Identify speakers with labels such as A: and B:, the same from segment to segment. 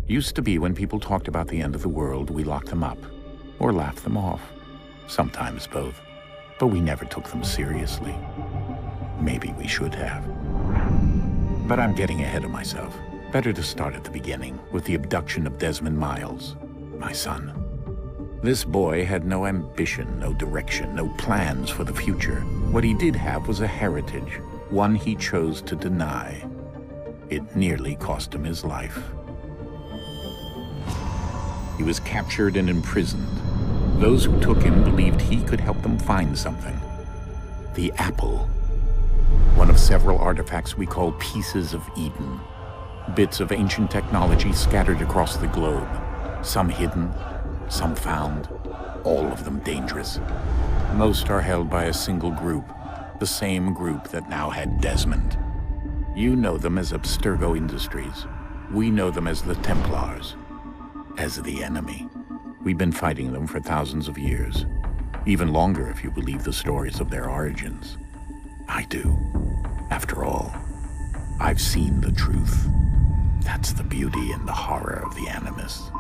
A: Used to be when people talked about the end of the world, we locked them up or laughed them off. Sometimes both. But we never took them seriously. Maybe we should have. But I'm getting ahead of myself. Better to start at the beginning with the abduction of Desmond Miles, my son. This boy had no ambition, no direction, no plans for the future. What he did have was a heritage, one he chose to deny. It nearly cost him his life. He was captured and imprisoned. Those who took him believed he could help them find something. The apple. One of several artifacts we call pieces of Eden. Bits of ancient technology scattered across the globe. Some hidden, some found, all of them dangerous. Most are held by a single group, the same group that now had Desmond. You know them as Abstergo Industries. We know them as the Templars. As the enemy. We've been fighting them for thousands of years. Even longer if you believe the stories of their origins. I do. After all, I've seen the truth. That's the beauty and the horror of the Animus.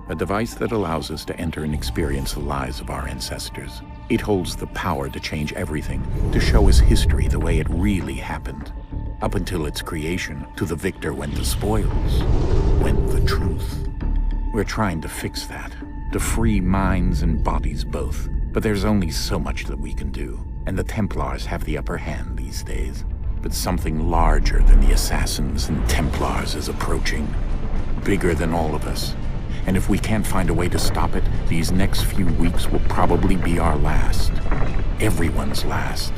A: A device that allows us to enter and experience the lives of our ancestors. It holds the power to change everything, to show us history the way it really happened. Up until its creation, to the victor went the spoils, went the truth. We're trying to fix that, to free minds and bodies both. But there's only so much that we can do, and the Templars have the upper hand these days. But something larger than the Assassins and Templars is approaching, bigger than all of us. And if we can't find a way to stop it, these next few weeks will probably be our last. Everyone's last.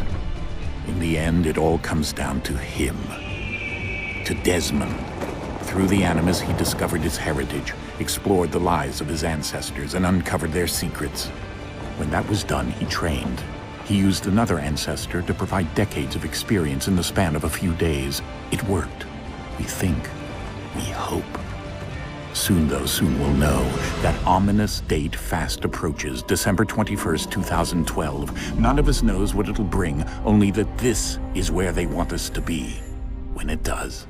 A: In the end, it all comes down to him. To Desmond. Through the Animus, he discovered his heritage, explored the lives of his ancestors, and uncovered their secrets. When that was done, he trained. He used another ancestor to provide decades of experience in the span of a few days. It worked. We think. We hope. Soon we'll know. That ominous date fast approaches, December 21st, 2012. None of us knows what it'll bring, only that this is where they want us to be, when it does.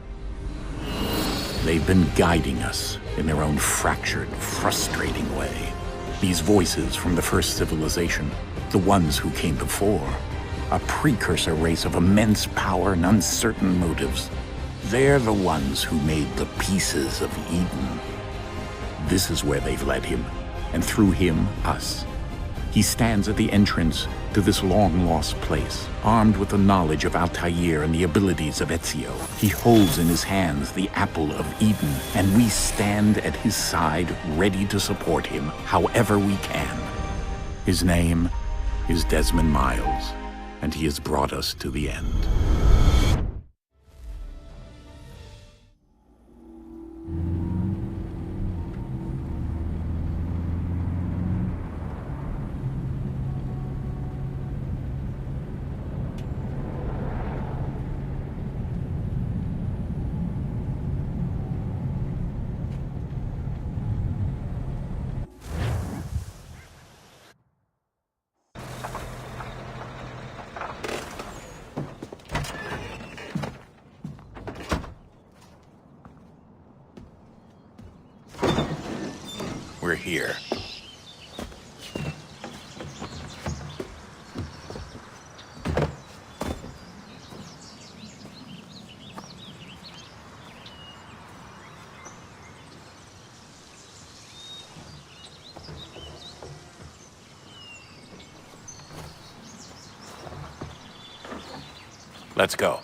A: They've been guiding us in their own fractured, frustrating way. These voices from the first civilization, the ones who came before, a precursor race of immense power and uncertain motives. They're the ones who made the pieces of Eden. This is where they've led him, and through him, us. He stands at the entrance to this long-lost place, armed with the knowledge of Altair and the abilities of Ezio. He holds in his hands the apple of Eden, and we stand at his side, ready to support him however we can. His name is Desmond Miles, and he has brought us to the end. We're here. Let's go.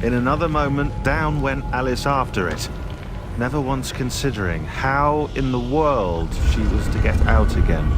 B: In another moment, down went Alice after it, never once considering how in the world she was to get out again.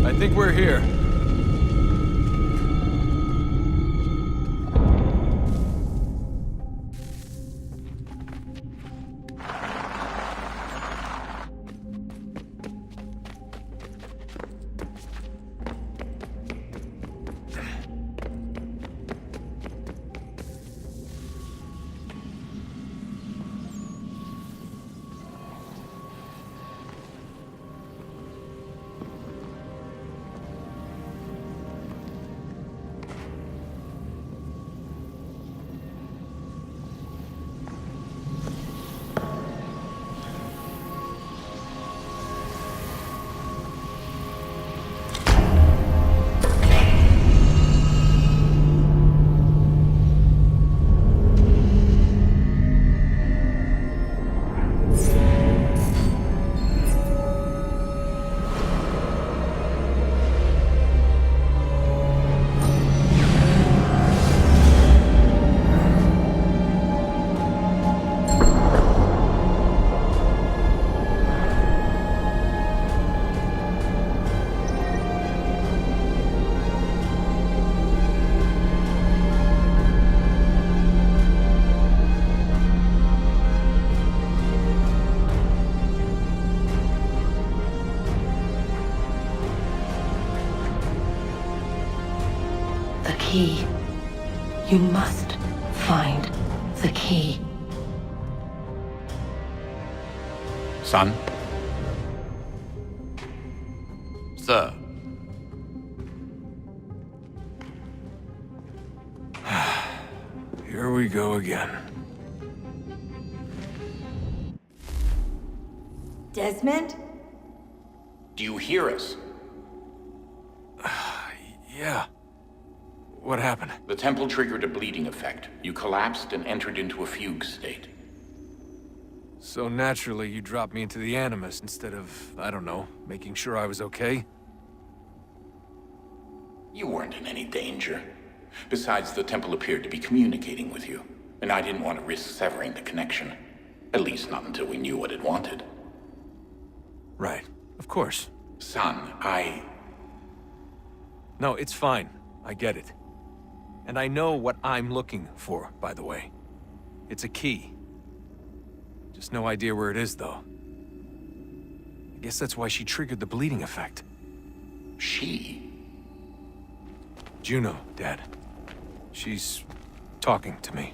C: I think we're here.
D: The key. You must find the key.
A: Son?
E: Sir.
C: Here we go again.
F: Desmond?
A: Do you hear us?
C: Yeah. What happened?
A: The temple triggered a bleeding effect. You collapsed and entered into a fugue state.
C: So naturally, you dropped me into the Animus instead of, I don't know, making sure I was okay?
A: You weren't in any danger. Besides, the temple appeared to be communicating with you, and I didn't want to risk severing the connection. At least not until we knew what it wanted.
C: Right. Of course.
A: Son,
C: No, it's fine. I get it. And I know what I'm looking for, by the way. It's a key. Just no idea where it is, though. I guess that's why she triggered the bleeding effect.
A: She?
C: Juno, Dad. She's talking to me.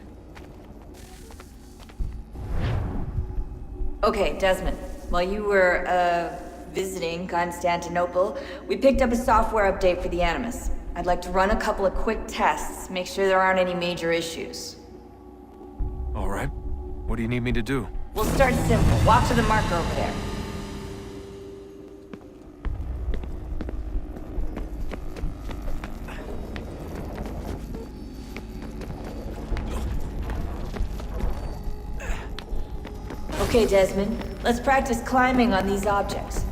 F: Okay, Desmond. While you were, visiting Constantinople, we picked up a software update for the Animus. I'd like to run a couple of quick tests, make sure there aren't any major issues.
C: All right. What do you need me to do?
F: We'll start simple. Walk to the marker over there. Okay, Desmond. Let's practice climbing on these objects.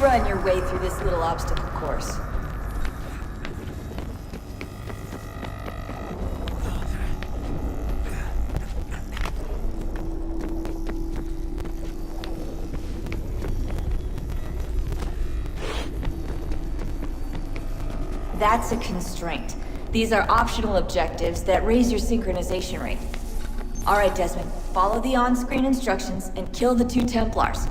F: Run your way through this little obstacle course. That's a constraint. These are optional objectives that raise your synchronization rate. Alright, Desmond, follow the on-screen instructions and kill the 2 Templars.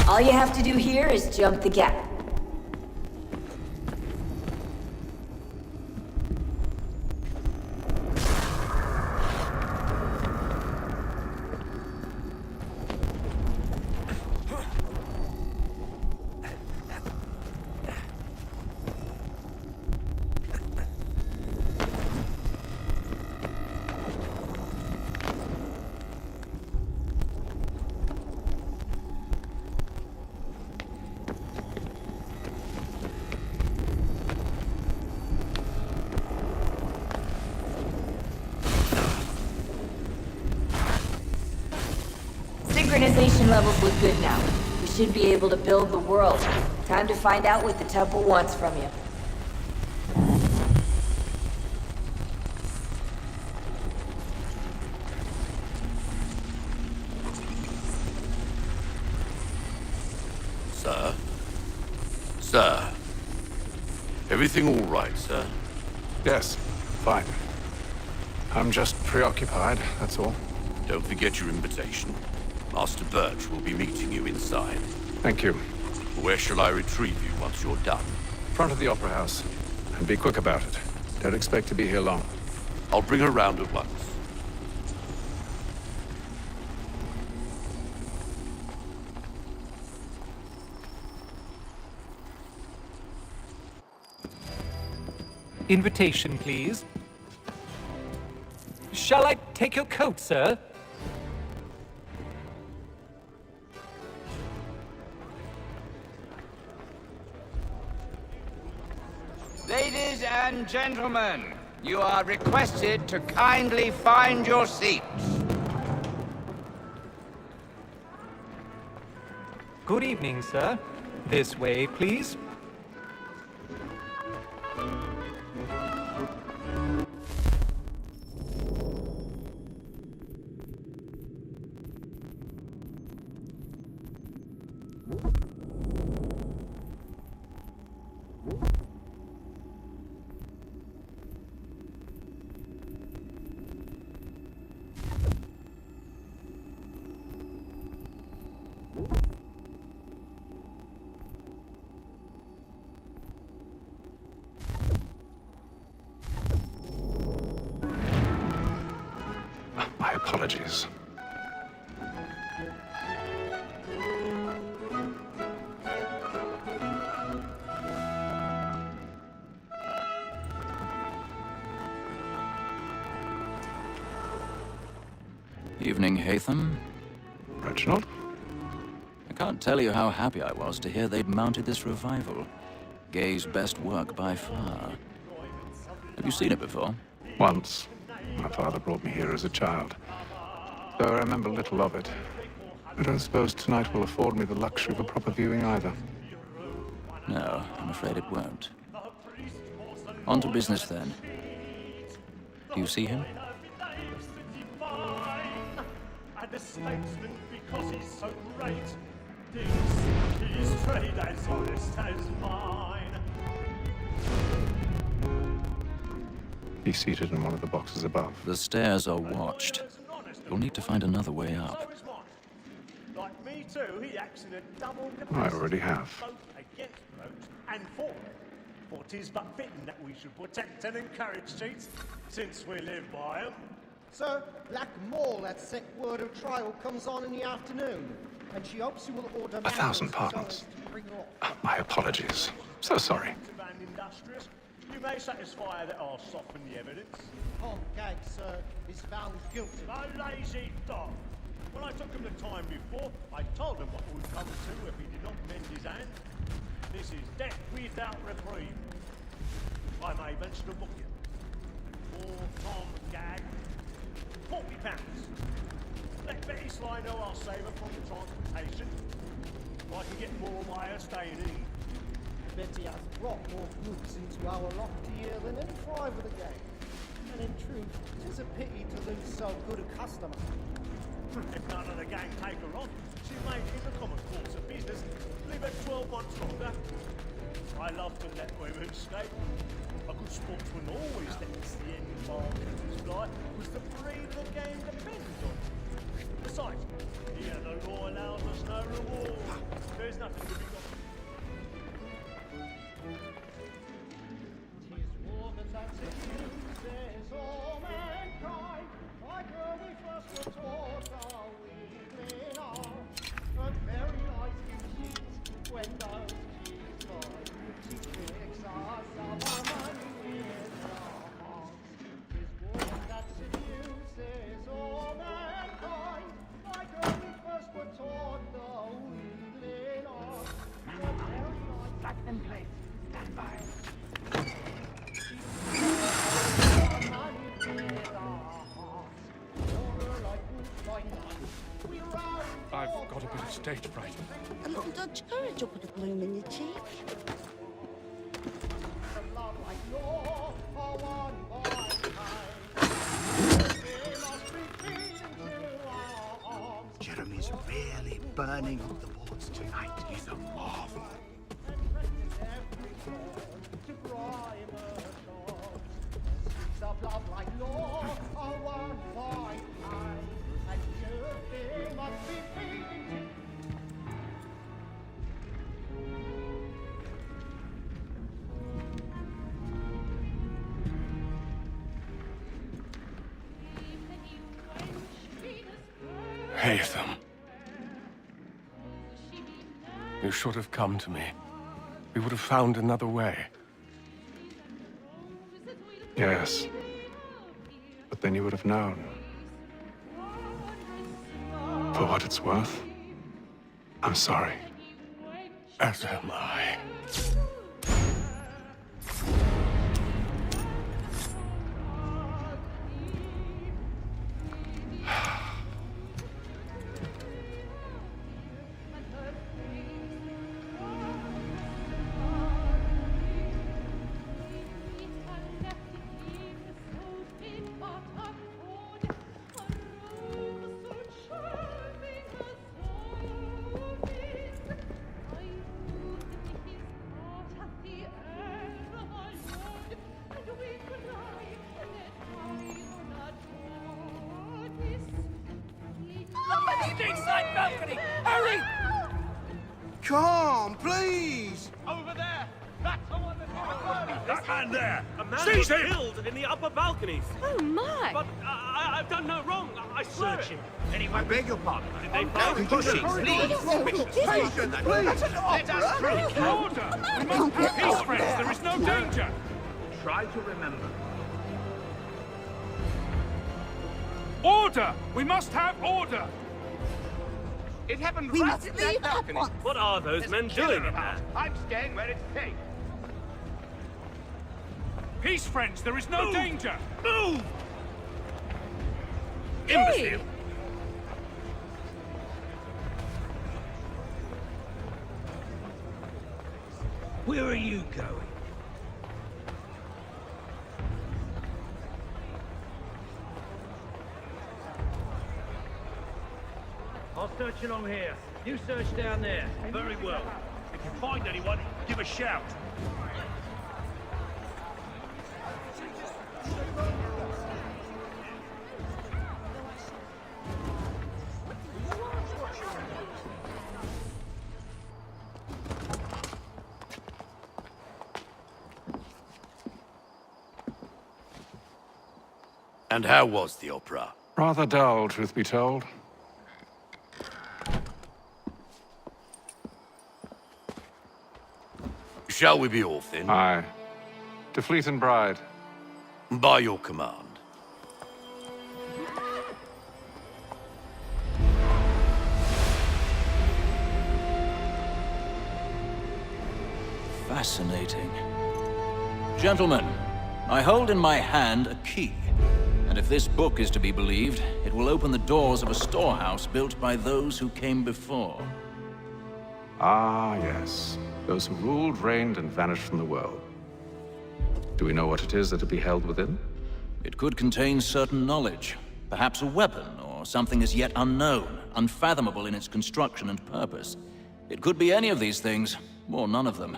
F: All you have to do here is jump the gap. Synchronization levels look good now. We should be able to build the world. Time to find out what the temple wants from you.
E: Sir? Sir? Everything all right, sir?
G: Yes, fine. I'm just preoccupied, that's all.
E: Don't forget your invitation. Master Birch will be meeting you inside.
G: Thank you.
E: Where shall I retrieve you once you're done?
G: Front of the Opera House. And be quick about it. Don't expect to be here long.
E: I'll bring her round at once.
H: Invitation, please. Shall I take your coat, sir?
I: Ladies and gentlemen, you are requested to kindly find your seats.
H: Good evening, sir. This way, please.
G: My apologies.
J: Evening, Hatham.
G: Reginald?
J: I can't tell you how happy I was to hear they'd mounted this revival. Gay's best work by far. Have you seen it before?
G: Once. My father brought me here as a child. Though I remember little of it. I don't suppose tonight will afford me the luxury of a proper viewing either.
J: No, I'm afraid it won't. On to business then. Do you see him?
K: And the statesman because he's so great. His trade as honest as mine.
G: He's seated in one of the boxes above.
J: The stairs are watched. You'll need to find another way up.
K: Like me too, he acts in a double
G: I already have.
K: both against rogues and for them. For 'tis but fitting that we should protect and encourage cheats, since we live by 'em.
L: Sir, Black Mall at set word of trial comes on in the afternoon, and she hopes you will order
G: 1,000
L: matters
G: pardons.
L: so as to bring her off.
G: My apologies. So sorry.
K: And industrious, you may satisfy that I'll soften the evidence.
L: Tom Gag, sir, is found guilty.
K: A lazy dog. When I took him the time before, I told him what would come to if he did not mend his hand. This is death without reprieve. I may venture to book you. For Tom Gag, £40. Let Betty Sly know I'll save her from the transportation. I can get more by her staying in.
L: Betty has brought more goods into our loft here than any five of the gang. It's a pity to lose so good a customer.
K: If none of the gang take her on, she may in the common course of business live at 12 months longer. I love to let women skate. A good sportsman always lets the end mark of his fly, because the breed of the game depends on it. Besides, here the law allows us no reward. There's nothing to be got.
L: Tis war that seduces all mankind. Like when we first were taught our weakling are. And very nice indeed when those cheeks find. She kicks us of our money in our hearts. Tis war that seduces all mankind. Like when we first were taught the weakling are. And very nice. Black and plate. Stand by.
G: I've got a bit of stage fright.
M: A little Dutch courage will put a bloom in your cheek.
N: Jeremy's really burning up the boards tonight. He's a marvel.
L: Of love like law are one fine time, and you must be feeding.
G: Haytham. You should have come to me. We would have found another way. Yes. But then you would have known. For what it's worth, I'm sorry. As am I.
I: Inside balcony! Hurry!
N: Come, please!
I: Over there! That's the one that's...
K: That man there!
O: A man
K: Seize
O: was
K: him!
O: killed in the upper balconies.
M: Oh my!
O: But I've done no wrong. I swear
K: Search
O: it.
K: him. Anyway, I beg your pardon.
O: Did they find
N: Pushing, please! Patient, please!
I: Let us through!
O: order? We must have peace, friends. There is no danger.
K: Try to remember.
O: Order! We must have order.
I: It happened
M: We
I: right
M: must
I: in
M: leave
I: that
M: at
I: balcony.
M: once.
O: What are those men doing in there?
I: I'm staying where it's safe.
O: Peace, friends. There is no danger.
K: Move!
O: Imbecile.
K: Where are you going?
O: I'll search along here. You search down there.
K: Very well. If you find anyone, give a shout.
E: And how was the opera?
G: Rather dull, truth be told.
E: Shall we be off then?
G: Aye. To Fleet and Bride.
E: By your command.
J: Fascinating. Gentlemen, I hold in my hand a key. And if this book is to be believed, it will open the doors of a storehouse built by those who came before.
G: Ah, yes. Those who ruled, reigned, and vanished from the world. Do we know what it is that to be held within?
J: It could contain certain knowledge, perhaps a weapon, or something as yet unknown, unfathomable in its construction and purpose. It could be any of these things, or none of them.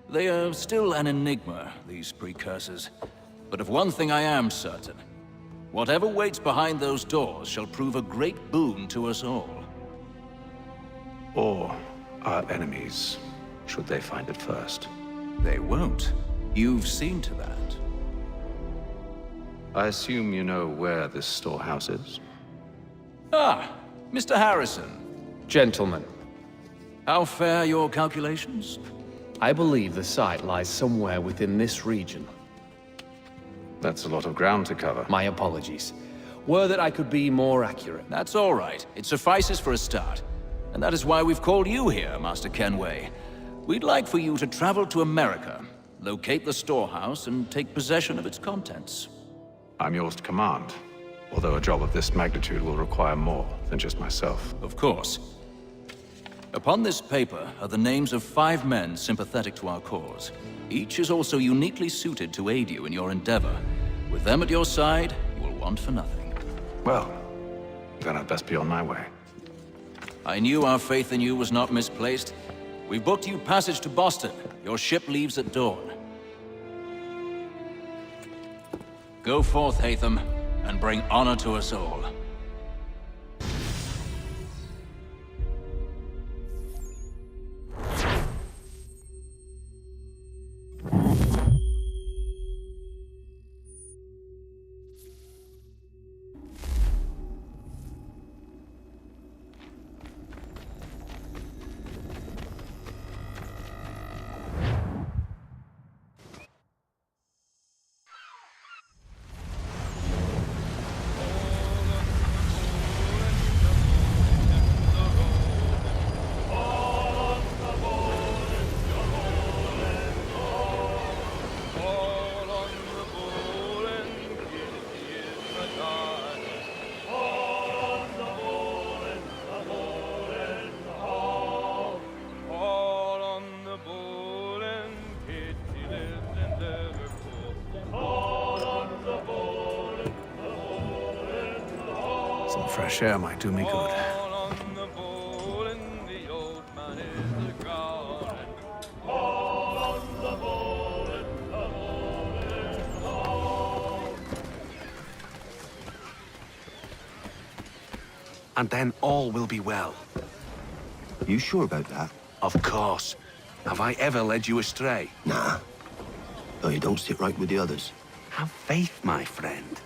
J: They are still an enigma, these precursors. But of one thing I am certain. Whatever waits behind those doors shall prove a great boon to us all.
G: Or our enemies, should they find it first.
J: They won't. You've seen to that.
G: I assume you know where this storehouse is?
J: Ah, Mr. Harrison.
P: Gentlemen,
J: How fare your calculations?
P: I believe the site lies somewhere within this region.
G: That's a lot of ground to cover.
P: My apologies. Were that I could be more accurate.
J: That's all right. It suffices for a start. And that is why we've called you here, Master Kenway. We'd like for you to travel to America, locate the storehouse, and take possession of its contents.
G: I'm yours to command, although a job of this magnitude will require more than just myself.
J: Of course. Upon this paper are the names of 5 men sympathetic to our cause. Each is also uniquely suited to aid you in your endeavor. With them at your side, you will want for nothing.
G: Well, then I'd best be on my way.
J: I knew our faith in you was not misplaced. We've booked you passage to Boston. Your ship leaves at dawn. Go forth, Hatham, and bring honor to us all.
G: Some fresh air might do me good.
N: And then all will be well.
Q: You sure about that?
N: Of course. Have I ever led you astray?
Q: Nah. Oh, you don't sit right with the others.
N: Have faith, my friend.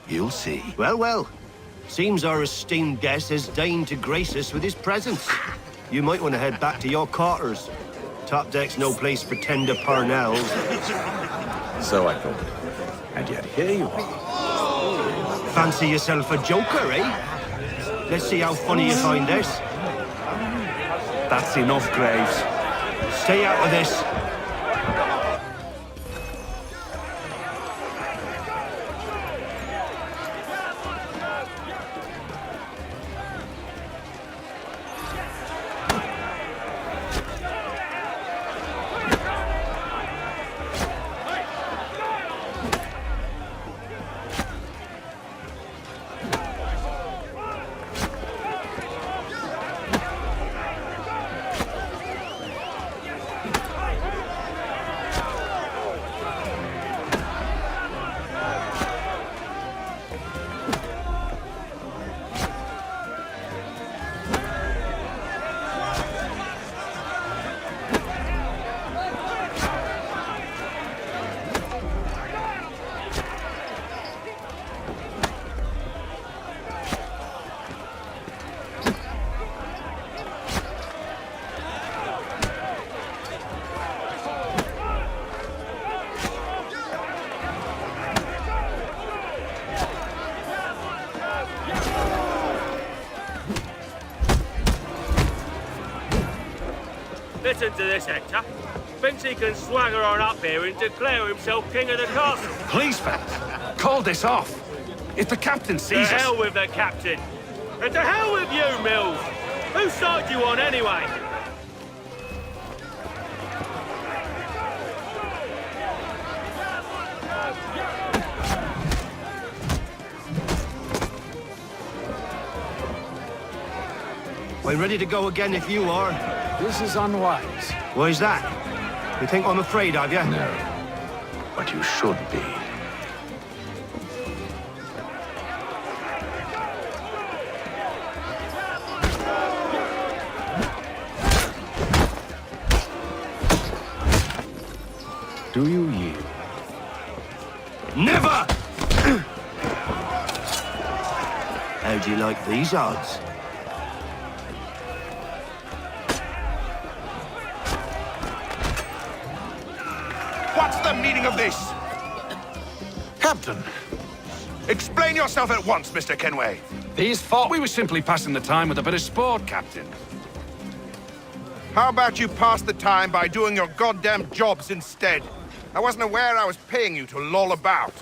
N: You'll see.
Q: Well, well. Seems our esteemed guest has deigned to grace us with his presence. You might want to head back to your quarters. Top deck's no place for tender parnells.
G: So I thought. And yet here you are.
Q: Fancy yourself a joker, eh? Let's see how funny you find this.
N: That's enough, Graves.
Q: Stay out of this.
O: Listen to this, Hector. Thinks he can swagger on up here and declare himself king of the castle.
N: Please, fellas, call this off. If the captain
O: To
N: sees us...
O: hell with the captain. And to hell with you, Mills. Whose side you on, anyway?
Q: I'm ready to go again if you are.
G: This is unwise.
Q: Why's that? You think I'm afraid of you?
G: No. But you should be. Do you yield?
Q: Never! How do you like these odds?
R: What's the meaning of this?
G: Captain,
R: Explain yourself at once, Mr. Kenway.
G: these thought we were simply passing the time with a bit of sport, Captain.
R: How about you pass the time by doing your goddamn jobs instead? I wasn't aware I was paying you to loll about.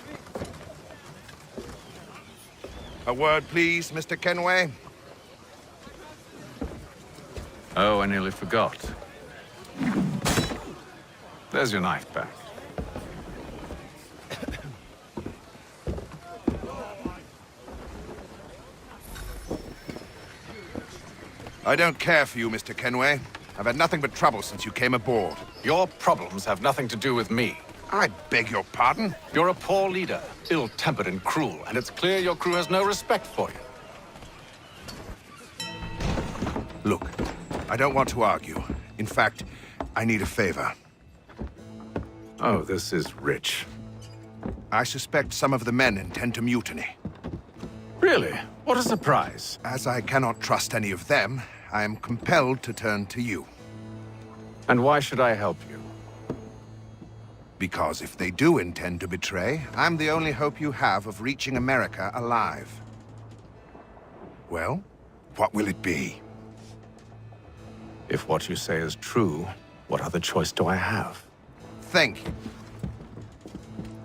R: A word, please, Mr. Kenway.
G: Oh, I nearly forgot. There's your knife back.
R: I don't care for you, Mr. Kenway. I've had nothing but trouble since you came aboard.
G: Your problems have nothing to do with me.
R: I beg your pardon?
G: You're a poor leader, ill-tempered and cruel, and it's clear your crew has no respect for you.
R: Look, I don't want to argue. In fact, I need a favor.
G: Oh, this is rich.
R: I suspect some of the men intend to mutiny.
G: Really? What a surprise.
R: As I cannot trust any of them, I am compelled to turn to you.
G: And why should I help you?
R: Because if they do intend to betray, I'm the only hope you have of reaching America alive. Well, what will it be?
G: If what you say is true, what other choice do I have?
R: Think.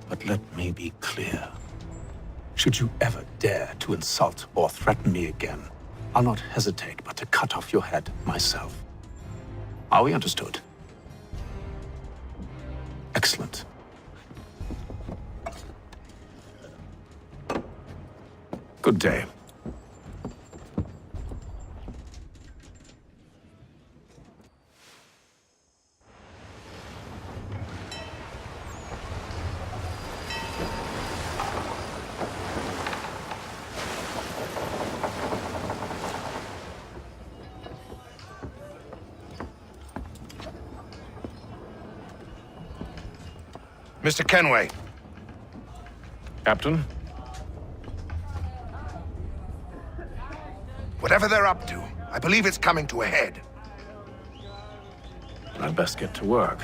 G: But let me be clear. Should you ever dare to insult or threaten me again, I'll not hesitate but to cut off your head myself. Are we understood? Excellent. Good day.
R: Mr. Kenway.
G: Captain?
R: Whatever they're up to, I believe it's coming to a head.
G: I'd best get to work.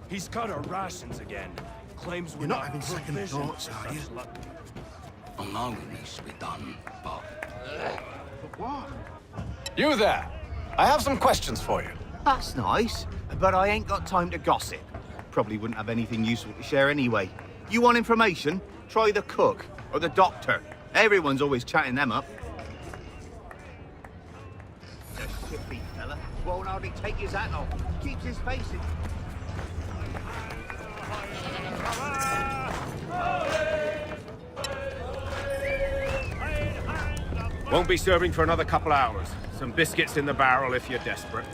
O: He's cut our rations again. Claims we're
N: You're not having second
O: provisioned
N: thoughts,
O: for
N: are you?
O: such luck.
E: I know it needs to be done, but...
N: What?
G: You there! I have some questions for you.
N: That's nice, but I ain't got time to gossip. Probably wouldn't have anything useful to share anyway. You want information? Try the cook or the doctor. Everyone's always chatting them up. The shippy fella won't hardly take his hat off. Keeps his face in.
I: Won't be serving for another couple hours. Some biscuits in the barrel if you're desperate.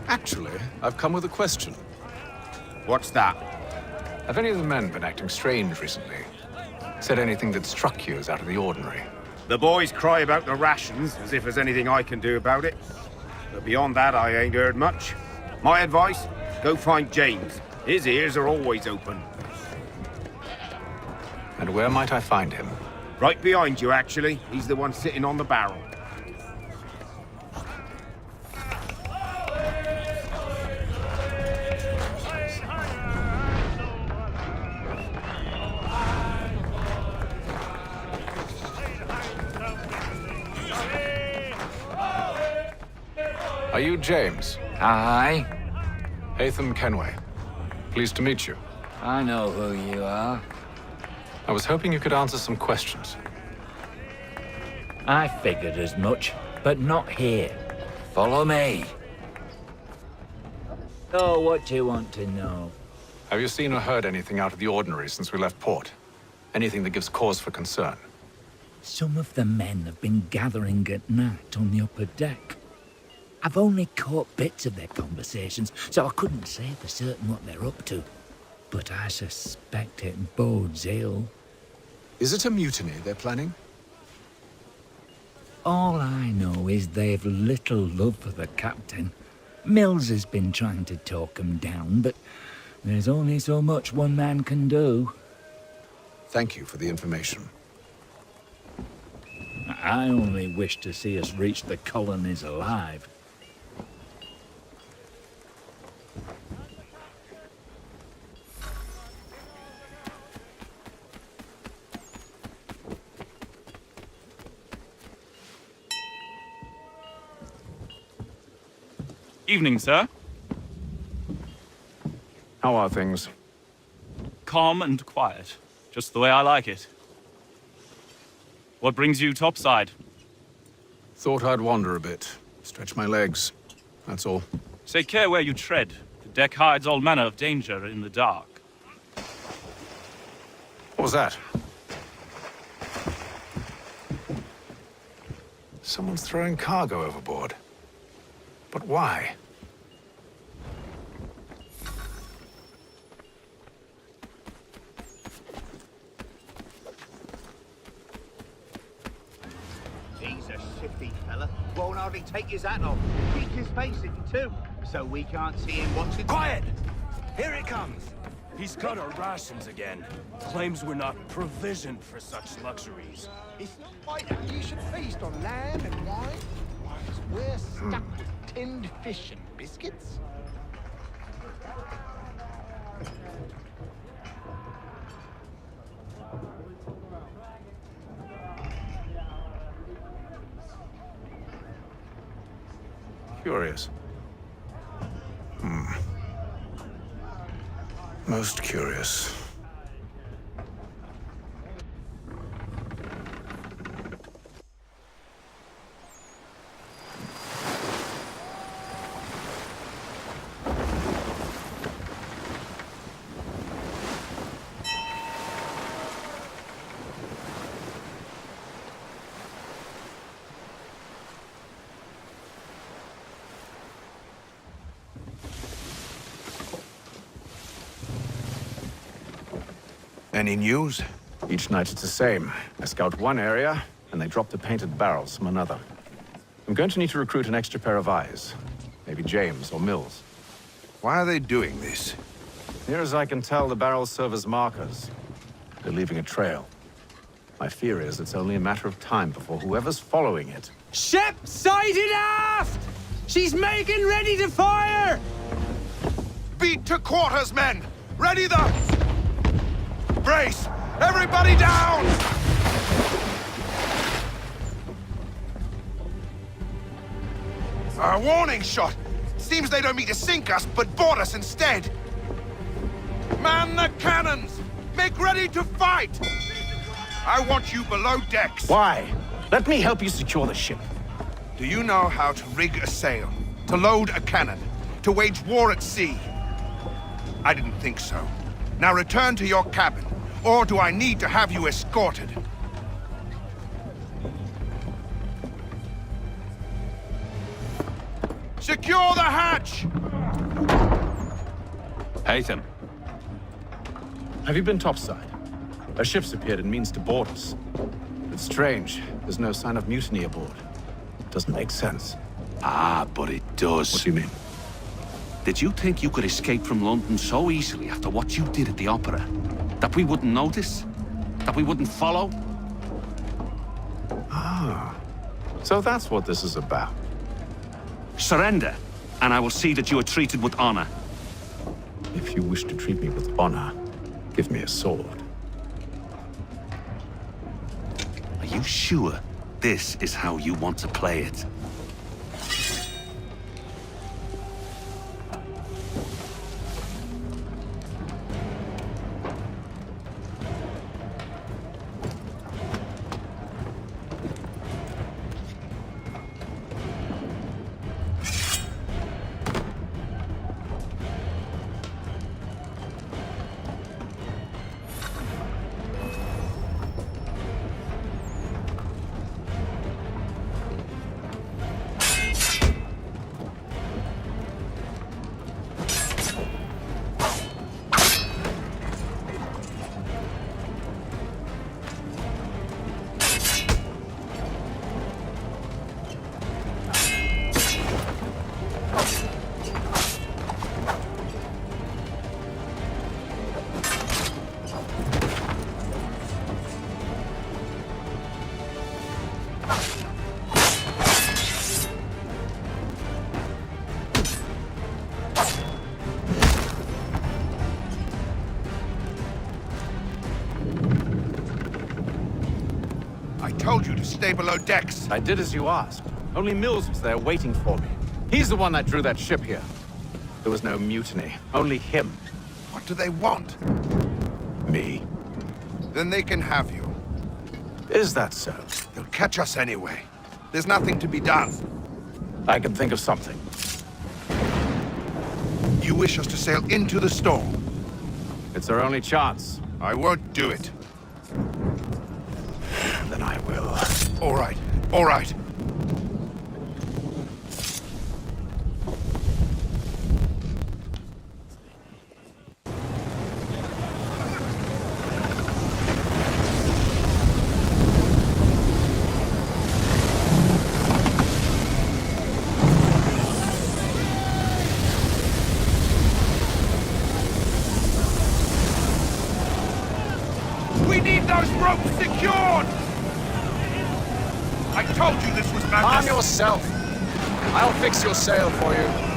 G: Actually, I've come with a question.
I: What's that?
G: Have any of the men been acting strange recently? Said anything that struck you as out of the ordinary?
I: The boys cry about the rations, as if there's anything I can do about it. But beyond that, I ain't heard much. My advice, go find James. His ears are always open.
G: And where might I find him?
I: Right behind you, actually. He's the one sitting on the barrel.
G: Are you James?
S: Aye.
G: Hatham Kenway. Pleased to meet you.
S: I know who you are.
G: I was hoping you could answer some questions.
S: I figured as much, but not here. Follow me. Oh, what do you want to know?
P: Have you seen or heard anything out of the ordinary since we left port? Anything that gives cause for concern?
S: Some of the men have been gathering at night on the upper deck. I've only caught bits of their conversations, so I couldn't say for certain what they're up to. But I suspect it bodes ill.
P: Is it a mutiny they're planning?
S: All I know is they've little love for the captain. Mills has been trying to talk 'em down, but there's only so much one man can do.
P: Thank you for the information.
S: I only wish to see us reach the colonies alive.
T: Evening, sir.
P: How are things?
T: Calm and quiet. Just the way I like it. What brings you topside?
P: Thought I'd wander a bit. Stretch my legs. That's all.
T: Take care where you tread. The deck hides all manner of danger in the dark.
P: What was that? Someone's throwing cargo overboard. But why?
N: He's a shifty fella. Won't hardly take his hat off. Keep his face in too, so we can't see him watching.
U: Quiet! Here it comes! He's cut our rations again. Claims we're not provisioned for such luxuries.
L: It's not right that you should feast on lamb and wine, whilst we're stuck with tinned fish and biscuits.
P: Curious. Most curious.
R: Any news?
P: Each night it's the same. I scout one area, and they drop the painted barrels from another. I'm going to need to recruit an extra pair of eyes. Maybe James or Mills.
R: Why are they doing this?
P: Near as I can tell, the barrels serve as markers. They're leaving a trail. My fear is it's only a matter of time before whoever's following it...
V: Ship sighted aft! She's making ready to fire!
R: Beat to quarters, men! Ready the... Brace! Everybody down! A warning shot! Seems they don't mean to sink us, but board us instead! Man the cannons! Make ready to fight! I want you below decks!
P: Why? Let me help you secure the ship.
R: Do you know how to rig a sail? To load a cannon? To wage war at sea? I didn't think so. Now return to your cabin. Or do I need to have you escorted? Secure the hatch!
P: Haytham. Have you been topside? A ship's appeared and means to board us. It's strange. There's no sign of mutiny aboard. Doesn't make sense.
E: Ah, but it does.
P: What do you mean?
E: Did you think you could escape from London so easily after what you did at the opera? That we wouldn't notice? That we wouldn't follow?
P: Ah. So that's what this is about.
E: Surrender, and I will see that you are treated with honor.
P: If you wish to treat me with honor, give me a sword.
E: Are you sure this is how you want to play it?
R: stay below decks.
P: I did as you asked. Only Mills was there waiting for me. He's the one that drew that ship here. There was no mutiny, only him.
R: What do they want?
P: Me.
R: Then they can have you.
P: Is that so?
R: They'll catch us anyway. There's nothing to be done.
P: I can think of something.
R: You wish us to sail into the storm?
P: It's our only chance.
R: I won't do it.
P: Then I will.
R: All right, all right. We need those ropes secured! I told you this was madness!
B: Arm yourself! I'll fix your sail for you.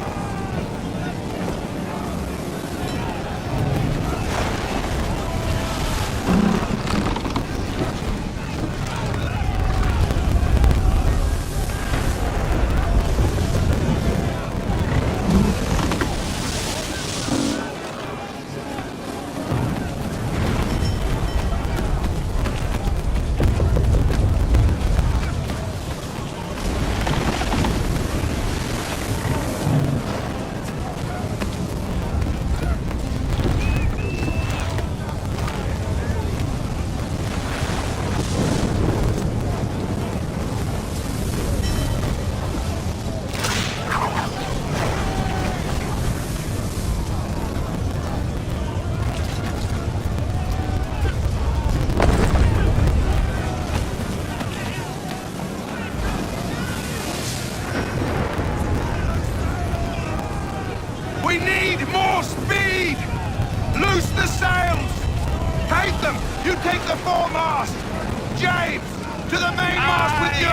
R: We need more speed! Loose the sails! Take them! You take the foremast! James! To the mainmast with you!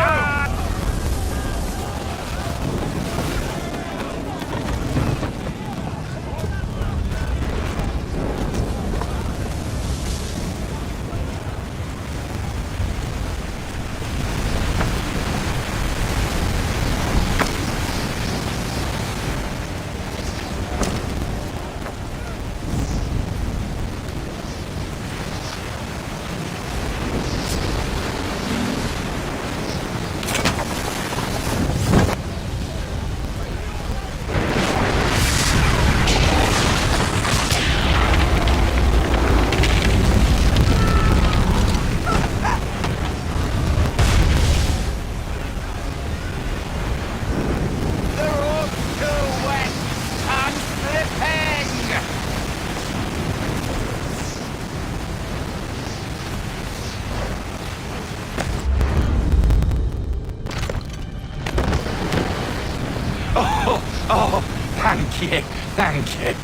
A: Oh, thank you, thank you.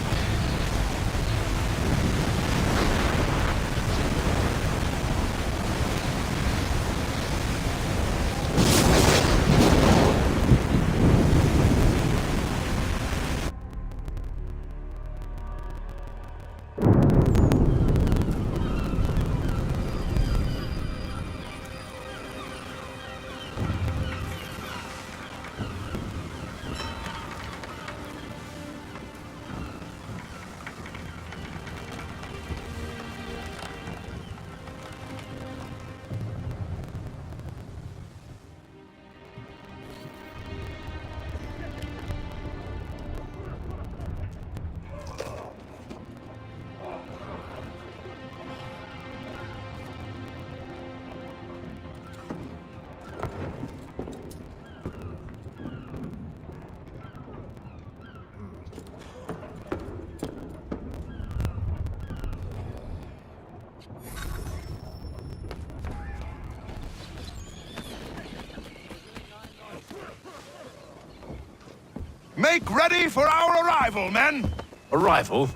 R: Make ready for our arrival, men!
P: Arrival?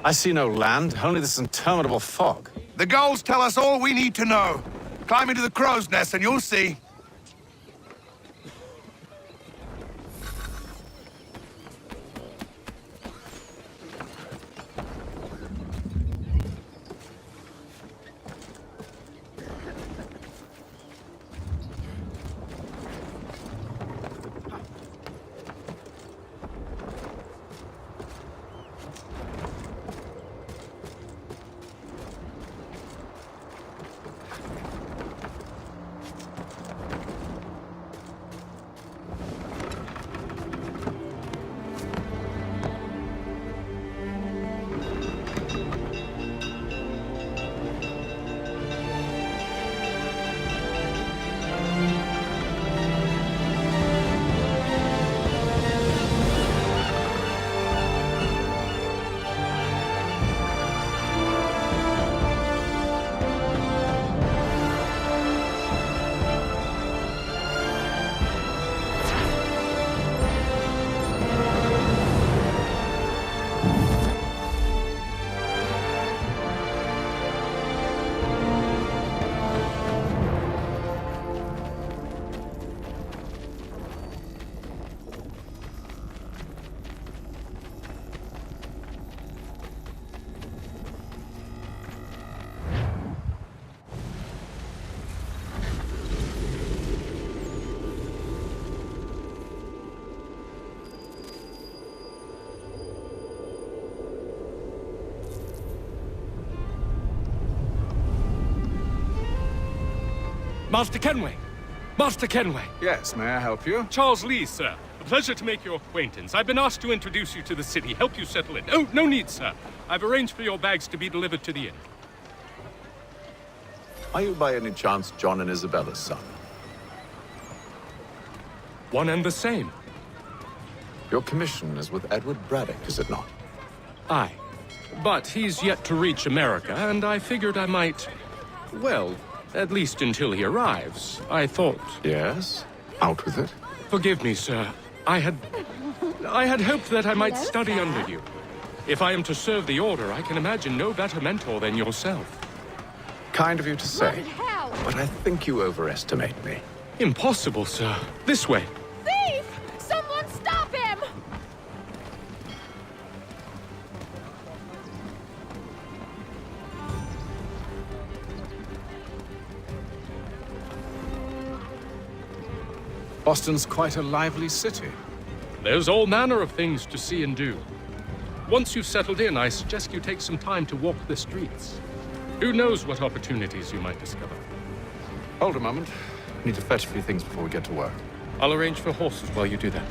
P: I see no land, only this interminable fog.
R: The gulls tell us all we need to know. Climb into the crow's nest and you'll see.
U: Master Kenway! Master Kenway!
P: Yes, may I help you?
T: Charles Lee, sir. A pleasure to make your acquaintance. I've been asked to introduce you to the city, help you settle in. Oh, no need, sir. I've arranged for your bags to be delivered to the inn.
P: Are you by any chance John and Isabella's son?
U: One and the same.
P: Your commission is with Edward Braddock, is it not?
U: Aye. But he's yet to reach America, and I figured I might... Well, at least until he arrives, I thought...
P: Yes? Out with it.
U: Forgive me, sir. I had hoped that I might study under you. If I am to serve the Order, I can imagine no better mentor than yourself.
P: Kind of you to say, but I think you overestimate me.
U: Impossible, sir. This way.
M: Thief! Someone stop him!
P: Boston's quite a lively city.
T: There's all manner of things to see and do. Once you've settled in, I suggest you take some time to walk the streets. Who knows what opportunities you might discover.
P: Hold a moment. I need to fetch a few things before we get to work.
T: I'll arrange for horses while you do that.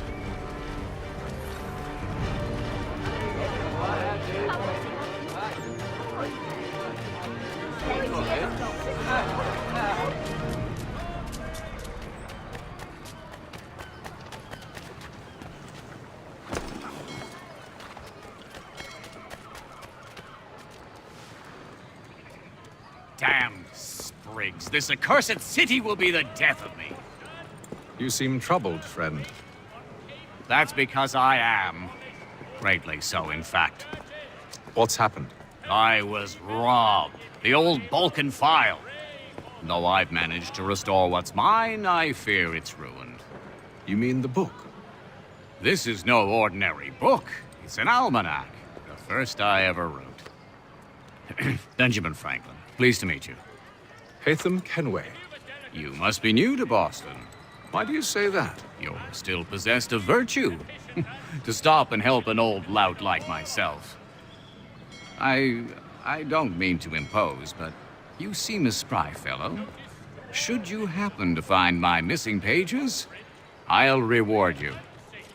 C: Damn sprigs. This accursed city will be the death of me.
P: You seem troubled, friend.
C: That's because I am. Greatly so, in fact.
P: What's happened?
C: I was robbed. The old Balkan file. Though I've managed to restore what's mine, I fear it's ruined.
P: You mean the book?
C: This is no ordinary book. It's an almanac. The first I ever wrote. Benjamin Franklin. Pleased to meet you.
P: Hatham Kenway.
C: You must be new to Boston.
P: Why do you say that?
C: You're still possessed of virtue. To stop and help an old lout like myself. I don't mean to impose, but you seem a spry fellow. Should you happen to find my missing pages, I'll reward you.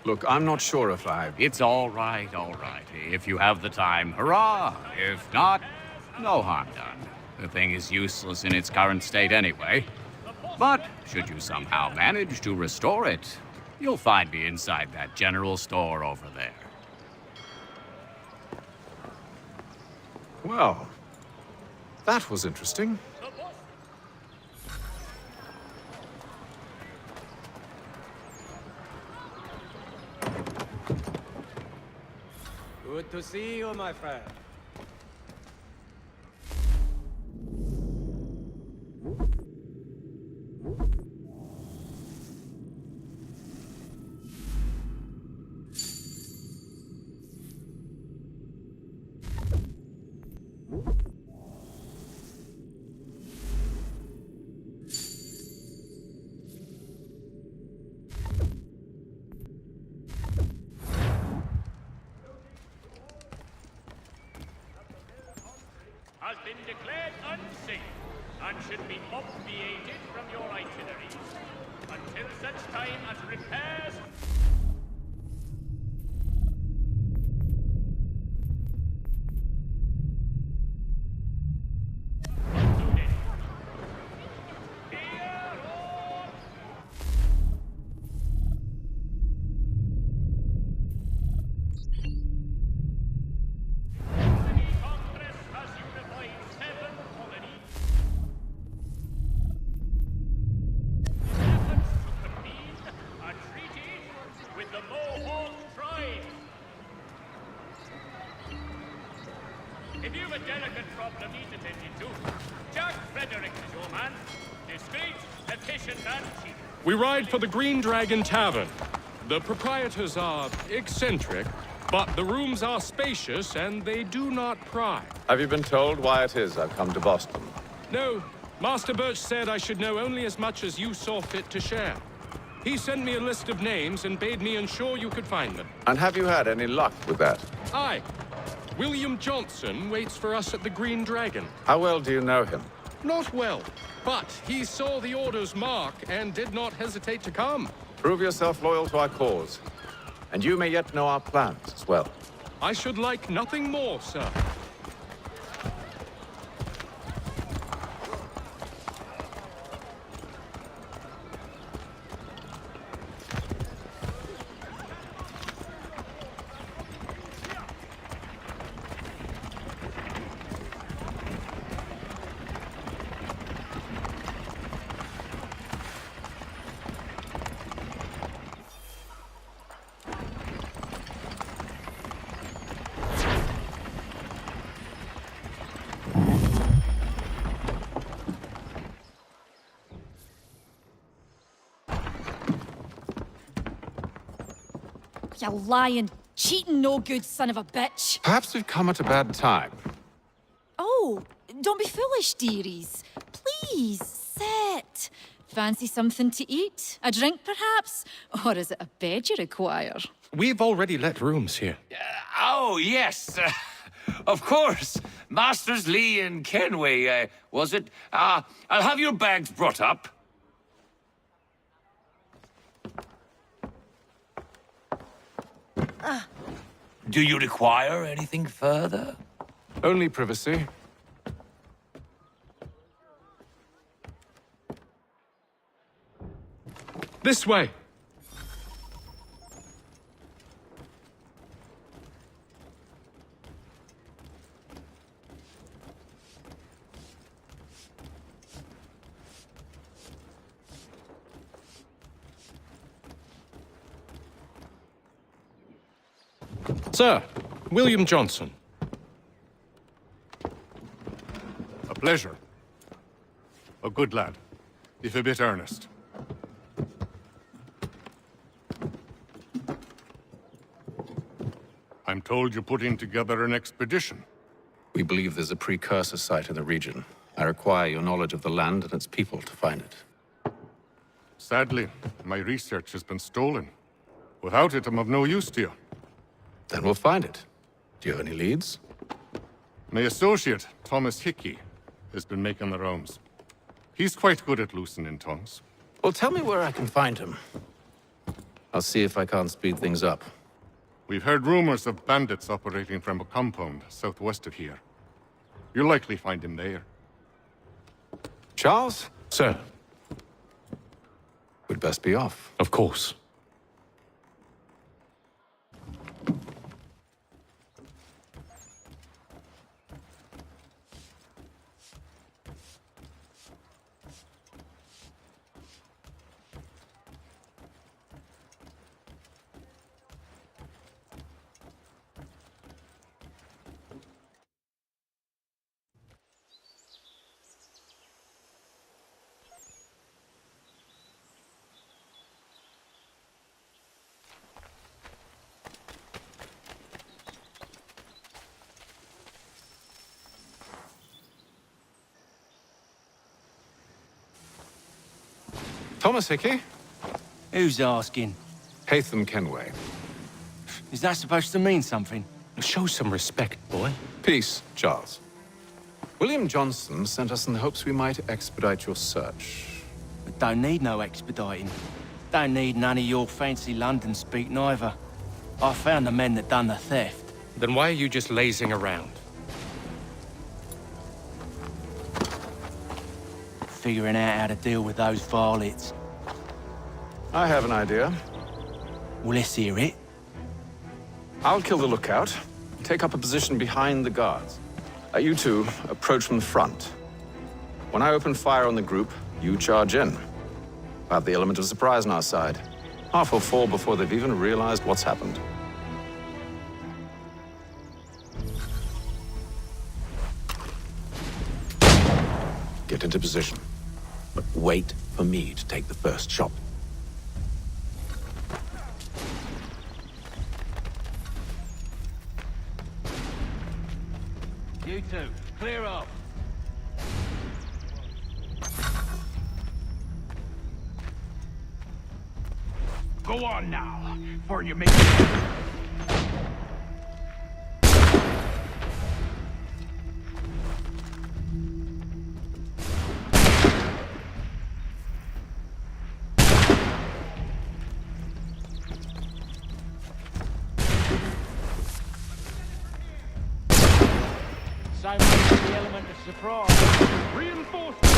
P: Look, I'm not sure if
C: It's all right, all right. If you have the time, hurrah! If not, no harm done. The thing is useless in its current state anyway. But should you somehow manage to restore it, you'll find me inside that general store over there.
P: Well, that was interesting.
V: Good to see you, my friend.
O: Has been declared unsafe and should be obviated from your itineraries until such time as repairs. If you've a delicate problem needs attending to, Jack Frederick is your man. Discreet, efficient, and cheap.
T: We ride for the Green Dragon Tavern. The proprietors are eccentric, but the rooms are spacious and they do not pry.
P: Have you been told why it is I've come to Boston?
T: No, Master Birch said I should know only as much as you saw fit to share. He sent me a list of names and bade me ensure you could find them.
P: And have you had any luck with that?
T: Aye. William Johnson waits for us at the Green Dragon.
P: How well do you know him?
T: Not well, but he saw the order's mark and did not hesitate to come.
P: Prove yourself loyal to our cause. And you may yet know our plans as well.
T: I should like nothing more, sir.
M: You lying, cheating, no good son of a bitch.
P: Perhaps we've come at a bad time.
M: Oh, don't be foolish, dearies. Please, sit. Fancy something to eat? A drink, perhaps? Or is it a bed you require?
T: We've already let rooms here.
C: Oh, yes. Of course. Masters Lee and Kenway, was it? I'll have your bags brought up. Do you require anything further?
P: Only privacy.
T: This way. Sir, William Johnson.
D: A pleasure. A good lad, if a bit earnest. I'm told you're putting together an expedition.
P: We believe there's a precursor site in the region. I require your knowledge of the land and its people to find it.
D: Sadly, my research has been stolen. Without it, I'm of no use to you.
P: Then we'll find it. Do you have any leads?
D: My associate, Thomas Hickey, has been making the rounds. He's quite good at loosening tongues.
P: Well, tell me where I can find him. I'll see if I can't speed things up.
D: We've heard rumors of bandits operating from a compound southwest of here. You'll likely find him there.
P: Charles?
T: Sir.
P: We'd best be off.
T: Of course.
P: Thomas Hickey?
V: Who's asking?
P: Haytham Kenway.
V: Is that supposed to mean something?
T: Show some respect, boy.
P: Peace, Charles. William Johnson sent us in the hopes we might expedite your search.
V: We don't need no expediting. Don't need none of your fancy London speak neither. I found the men that done the theft.
T: Then why are you just lazing around?
V: Figuring out how to deal with those varlets.
P: I have an idea.
V: Well, let's hear it.
P: I'll kill the lookout, take up a position behind the guards. You two approach from the front. When I open fire on the group, you charge in. We'll have the element of surprise on our side. Half will fall before they've even realized what's happened. Get into position, but wait for me to take the first shot.
V: You two, clear off.
O: Go on now, for you make
V: so much for the element of surprise.
U: Reinforcements!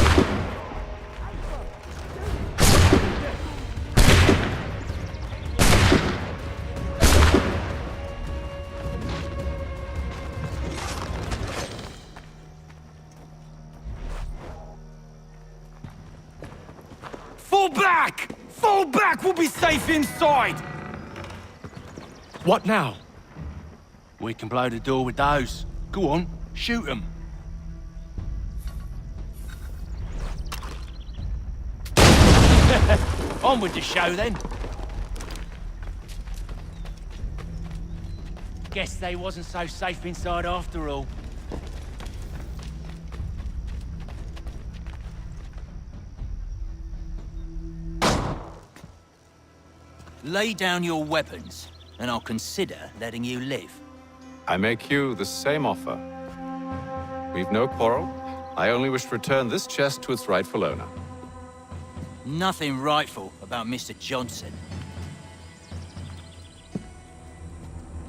V: Fall back! Fall back! We'll be safe inside!
U: What now?
V: We can blow the door with those. Go on, shoot them. On with the show then. Guess they wasn't so safe inside after all. Lay down your weapons, and I'll consider letting you live.
P: I make you the same offer. We've no quarrel. I only wish to return this chest to its rightful owner.
V: Nothing rightful about Mr. Johnson.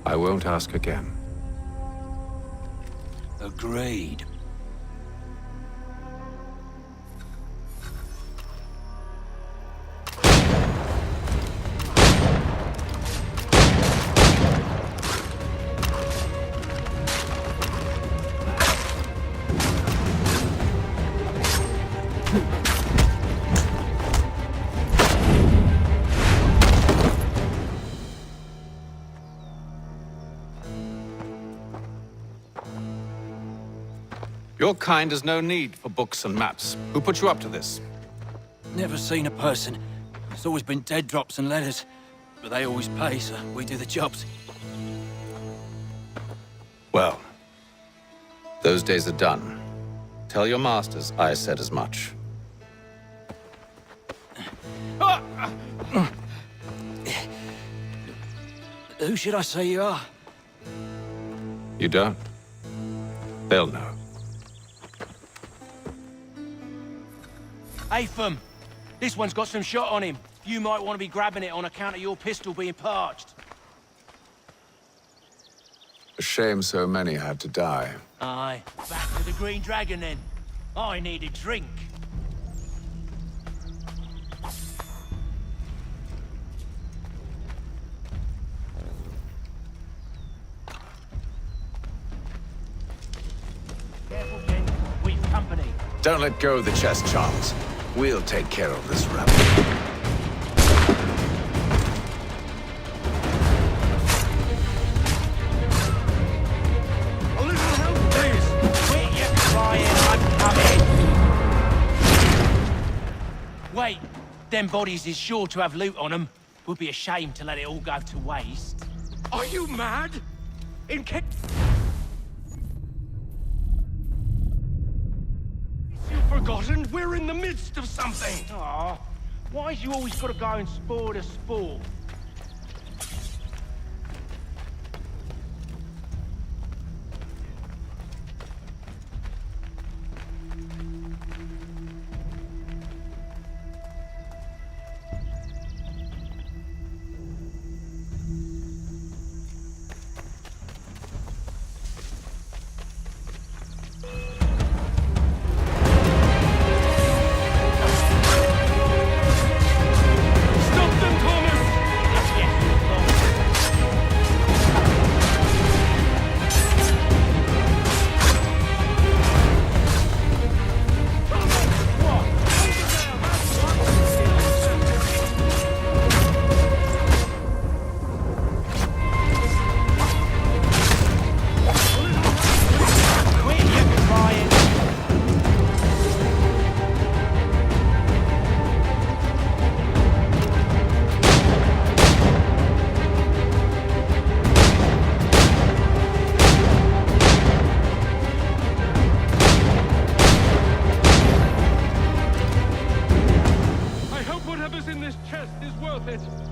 P: I won't ask again.
V: Agreed.
P: Your kind has no need for books and maps. Who put you up to this?
V: Never seen a person. It's always been dead drops and letters. But they always pay, so we do the jobs.
P: Well, those days are done. Tell your masters I said as much.
V: Who should I say you are?
P: You don't? They'll know.
V: Atham, this one's got some shot on him. You might want to be grabbing it on account of your pistol being parched.
P: A shame so many had to die.
V: Aye. Back to the Green Dragon then. I need a drink. Careful, Jen. We've company.
P: Don't let go of the chest, Charles. We'll take care of this rebel.
V: A little help, please. Quit your crying, I'm coming. Wait, them bodies is sure to have loot on them. Would be a shame to let it all go to waste.
U: Are you mad? In case... You've forgotten we're in the midst of something.
V: Aw, why's you always gotta go and spoil the sport?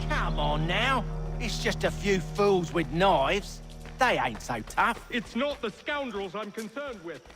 V: Come on now. It's just a few fools with knives. They ain't so tough.
U: It's not the scoundrels I'm concerned with.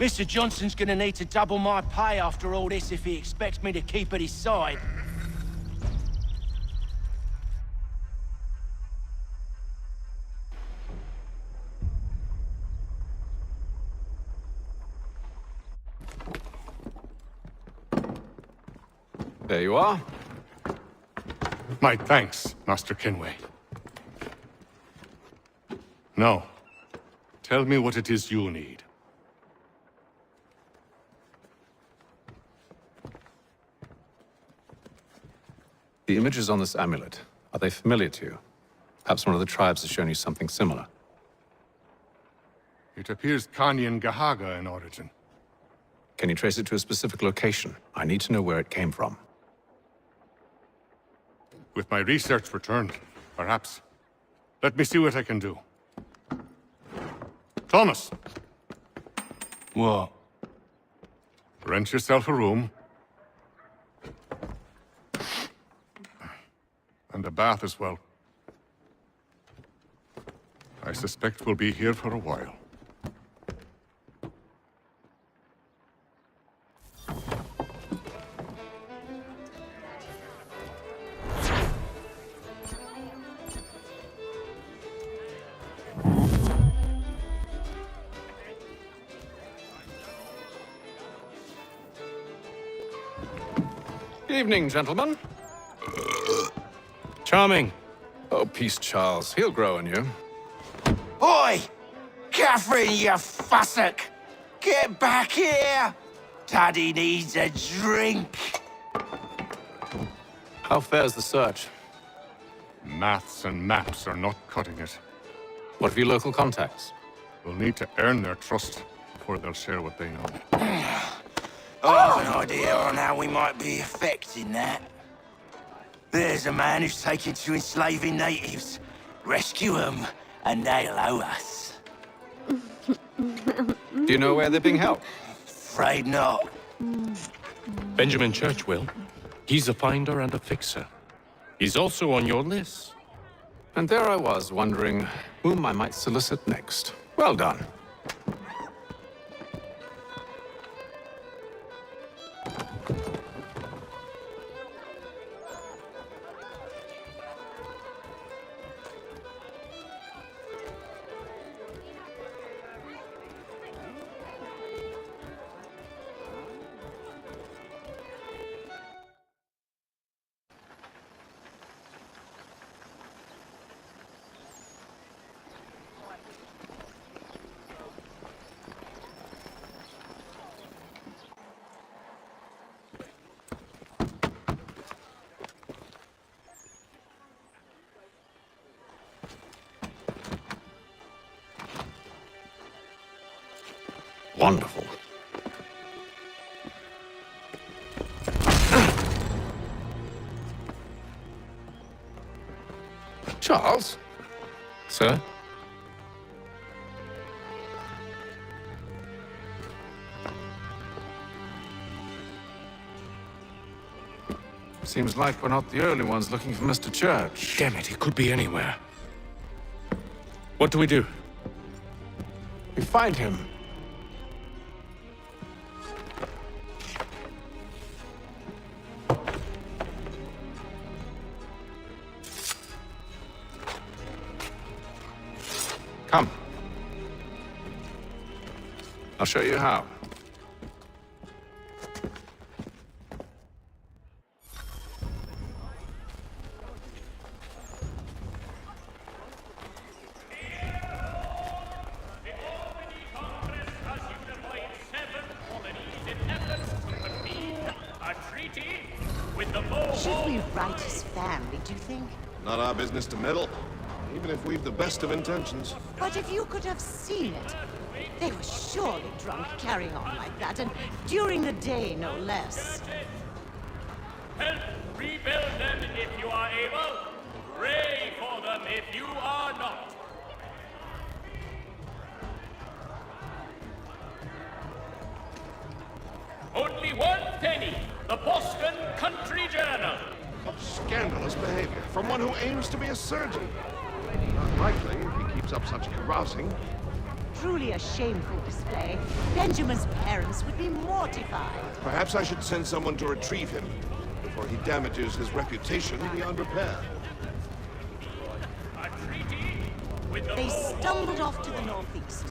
V: Mr. Johnson's gonna need to double my pay after all this if he expects me to keep at his side.
P: There you are.
D: My thanks, Master Kenway. Now, tell me what it is you need.
P: The images on this amulet, are they familiar to you? Perhaps one of the tribes has shown you something similar.
D: It appears Kanyan Gahaga in origin.
P: Can you trace it to a specific location? I need to know where it came from.
D: With my research returned, perhaps. Let me see what I can do. Thomas!
V: What?
D: Rent yourself a room. And a bath as well. I suspect we'll be here for a while.
P: Good evening, gentlemen.
T: Charming.
P: Oh, peace, Charles. He'll grow on you.
V: Oi! Catherine, you fussock! Get back here! Daddy needs a drink!
P: How fares the search?
D: Maths and maps are not cutting it.
P: What of your local contacts?
D: We'll need to earn their trust before they'll share what they know.
V: I have an idea on how we might be affecting that. There's a man who's taken to enslaving natives. Rescue them, and they'll owe us.
P: Do you know where they're being held?
V: Afraid not.
T: Benjamin Church will. He's a finder and a fixer. He's also on your list.
P: And there I was, wondering whom I might solicit next. Well done. Wonderful. Charles?
T: Sir?
P: Seems like we're not the only ones looking for Mr. Church.
T: Damn it, he could be anywhere. What do we do?
P: We find him. Come. I'll show you how.
F: Should we write his family, do you think?
H: Not our business to meddle, even if we've the best of intentions.
F: But if you could have seen it, they were surely drunk carrying on like that, and during the day, no less.
O: Help rebuild them if you are able. Pray for them if you are not. Only one penny. The Boston Country Journal.
H: Scandalous behavior from one who aims to be a surgeon. Not likely if he keeps up such carousing.
F: truly a shameful display. Benjamin's parents would be mortified.
H: Perhaps I should send someone to retrieve him before he damages his reputation beyond repair.
F: They stumbled off to the northeast,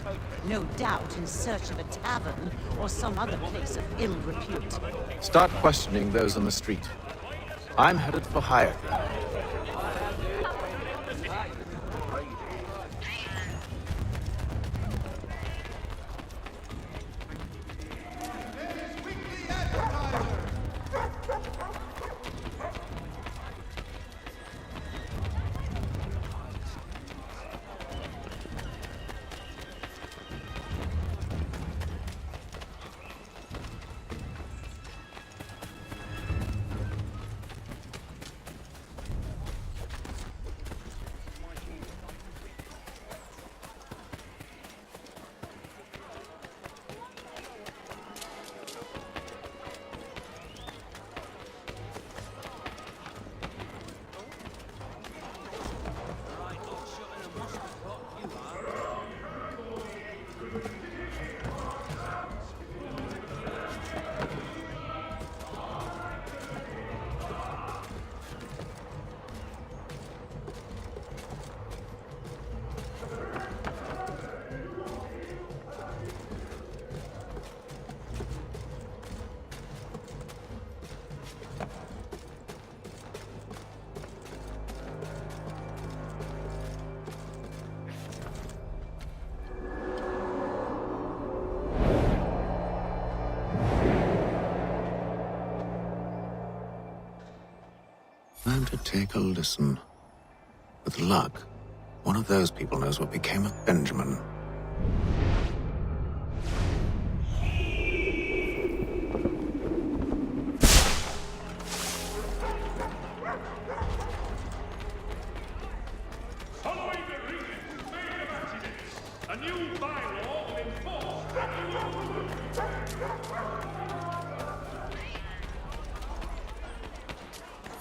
F: no doubt in search of a tavern or some other place of ill repute.
G: Start questioning those on the street. I'm headed for higher ground. Time to take a listen. With luck, one of those people knows what became of Benjamin.
O: Following the regent's made of accidents, a new bylaw will enforce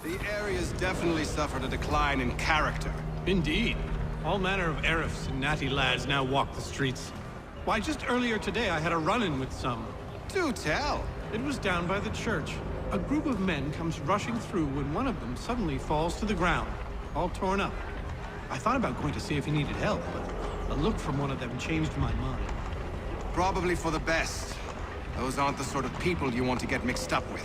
J: The area's definitely suffered a decline in character.
K: Indeed. All manner of Arifs and natty lads now walk the streets. Why, just earlier today I had a run-in with some.
J: Do tell.
K: It was down by the church. A group of men comes rushing through when one of them suddenly falls to the ground, all torn up. I thought about going to see if he needed help, but a look from one of them changed my mind.
J: Probably for the best. Those aren't the sort of people you want to get mixed up with.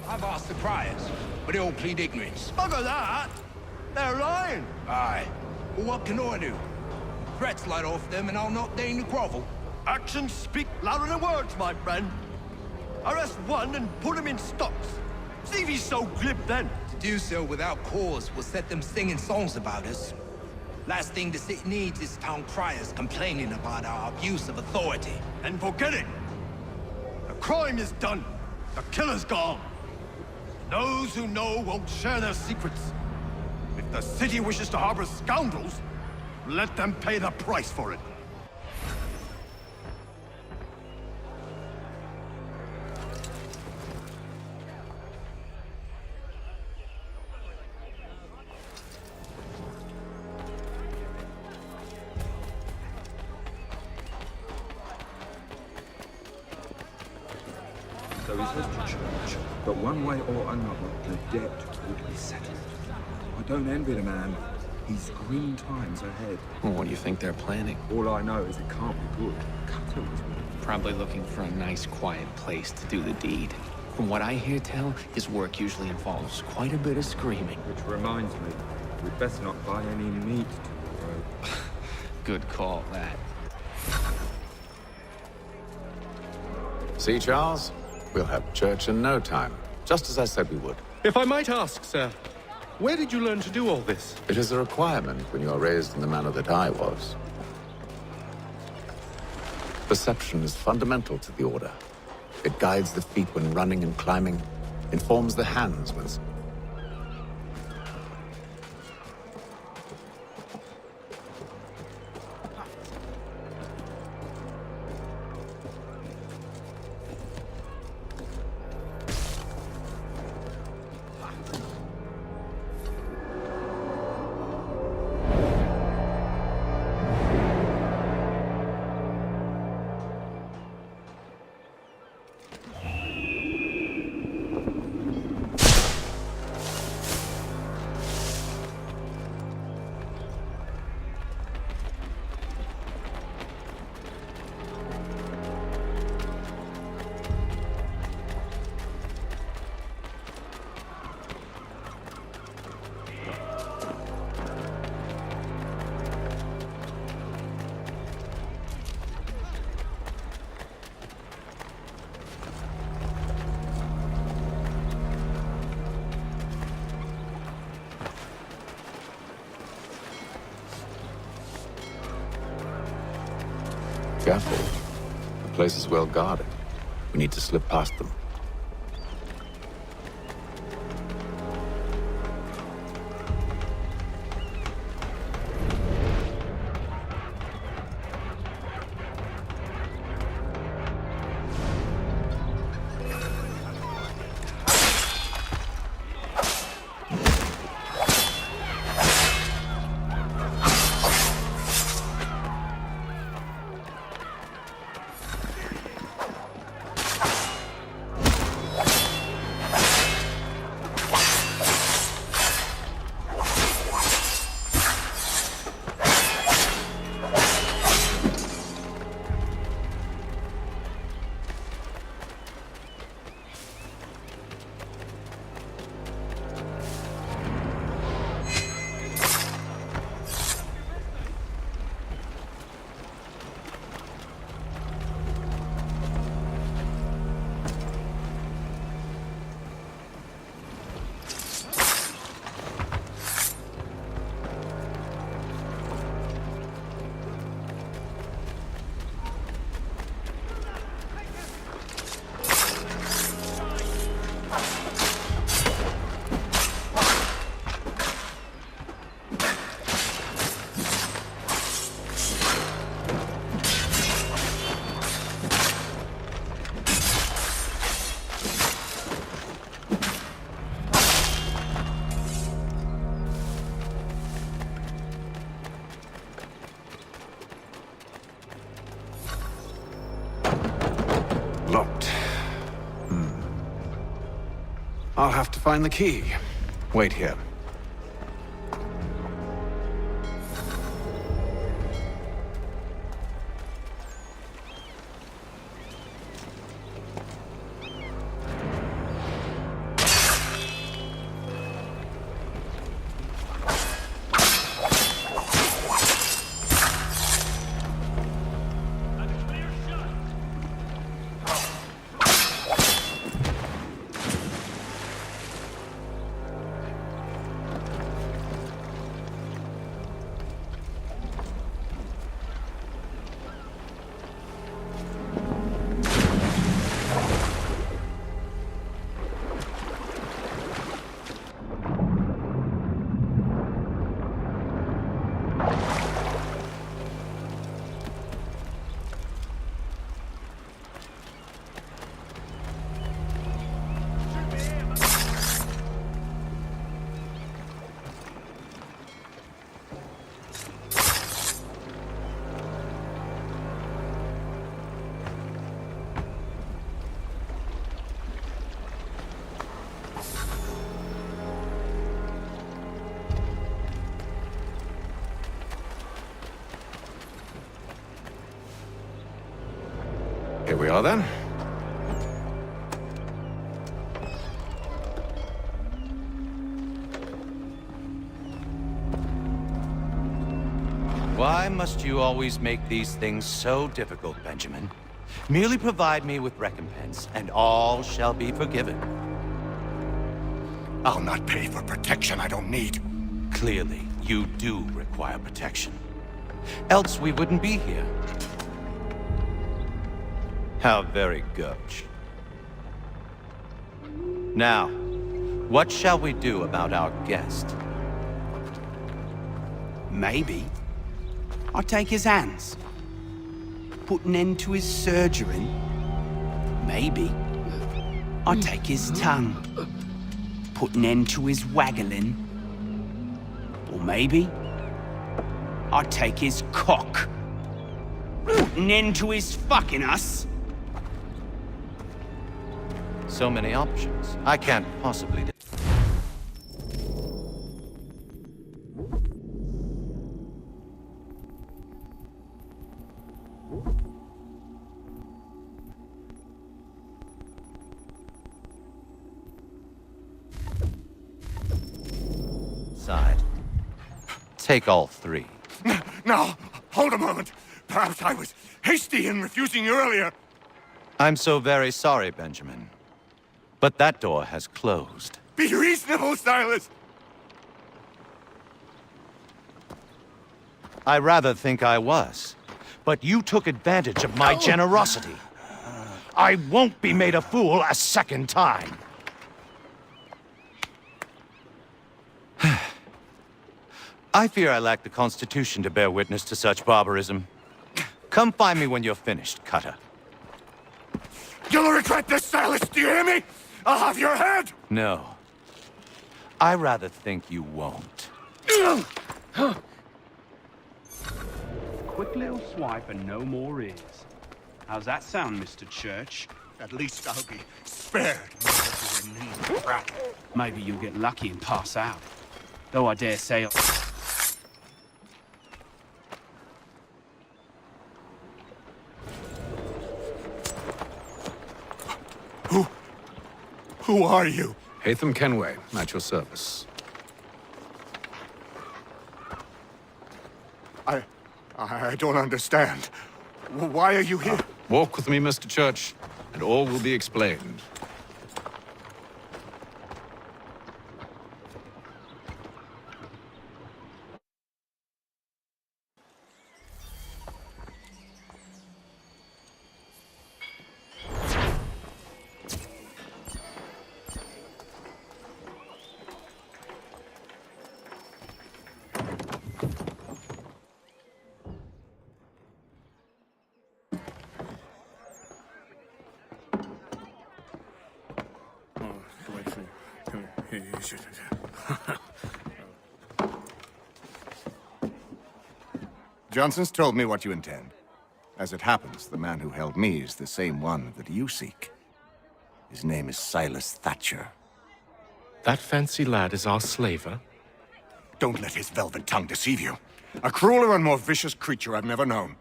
V: I've asked the criers, but they all plead ignorance.
Q: Bugger that! They're lying!
V: Aye. Well, what can I do? Threats light off them and I'll not deign to grovel.
Q: Actions speak louder than words, my friend. Arrest one and put him in stocks. See if he's so glib then.
V: To do so without cause will set them singing songs about us. Last thing the city needs is town criers complaining about our abuse of authority.
Q: And forget it! The crime is done. The killer's gone. Those who know won't share their secrets. If the city wishes to harbor scoundrels, let them pay the price for it.
W: So he says to church, but one way or another, the debt would be settled. I don't envy the man. He's grim times ahead.
P: Well, what do you think they're planning?
W: All I know is it can't be good. Cutter was
X: Probably looking for a nice, quiet place to do the deed. From what I hear tell, his work usually involves quite a bit of screaming.
W: Which reminds me, we'd best not buy any meat tomorrow.
X: Good call, that.
G: See, Charles? We'll have church in no time, just as I said we would.
U: If I might ask, sir, where did you learn to do all this?
G: It is a requirement when you are raised in the manner that I was. Perception is fundamental to the Order. It guides the feet when running and climbing, informs the hands when...
P: scaffold. The place is well guarded. We need to slip past them. Locked. I'll have to find the key. Wait here. Here we are then.
I: Why must you always make these things so difficult, Benjamin? Merely provide me with recompense, and all shall be forgiven.
R: I'll not pay for protection I don't need.
I: Clearly, you do require protection. Else we wouldn't be here. How very gauche. Now, what shall we do about our guest?
L: Maybe I'll take his hands. Put an end to his surgery. Maybe I'll take his tongue. Put an end to his waggling. Or maybe I'll take his cock. Put an end to his fucking us.
I: So many options. I can't possibly... Side. Take all three.
R: Now, hold a moment. Perhaps I was hasty in refusing you earlier.
I: I'm so very sorry, Benjamin. But that door has closed.
R: Be reasonable, Silas!
I: I rather think I was. but you took advantage of my generosity. I won't be made a fool a second time. I fear I lack the constitution to bear witness to such barbarism. Come find me when you're finished, Cutter.
R: You'll regret this, Silas, do you hear me? I'll have your head!
I: No. I rather think you won't.
B: Quick little swipe and no more is. How's that sound, Mr. Church?
R: At least I'll be spared.
B: Maybe you'll get lucky and pass out. Though I dare say...
R: Who are you?
P: Hatham Kenway, at your service.
R: I don't understand. Why are you here?
P: Walk with me, Mr. Church, and all will be explained.
E: Johnson's told me what you intend. As it happens, the man who held me is the same one that you seek. His name is Silas Thatcher.
T: That fancy lad is our slaver?
E: Don't let his velvet tongue deceive you. A crueler and more vicious creature I've never known.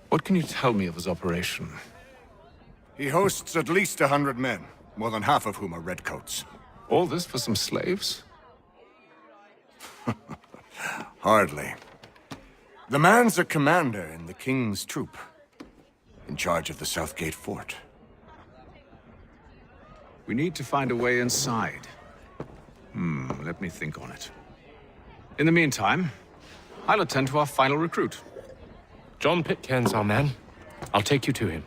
P: What can you tell me of his operation?
E: He hosts at least 100 men, more than half of whom are redcoats.
P: All this for some slaves?
E: Hardly. The man's a commander in the King's troop, in charge of the Southgate Fort.
P: We need to find a way inside. Let me think on it. In the meantime, I'll attend to our final recruit.
T: John Pitcairn's our man. I'll take you to him.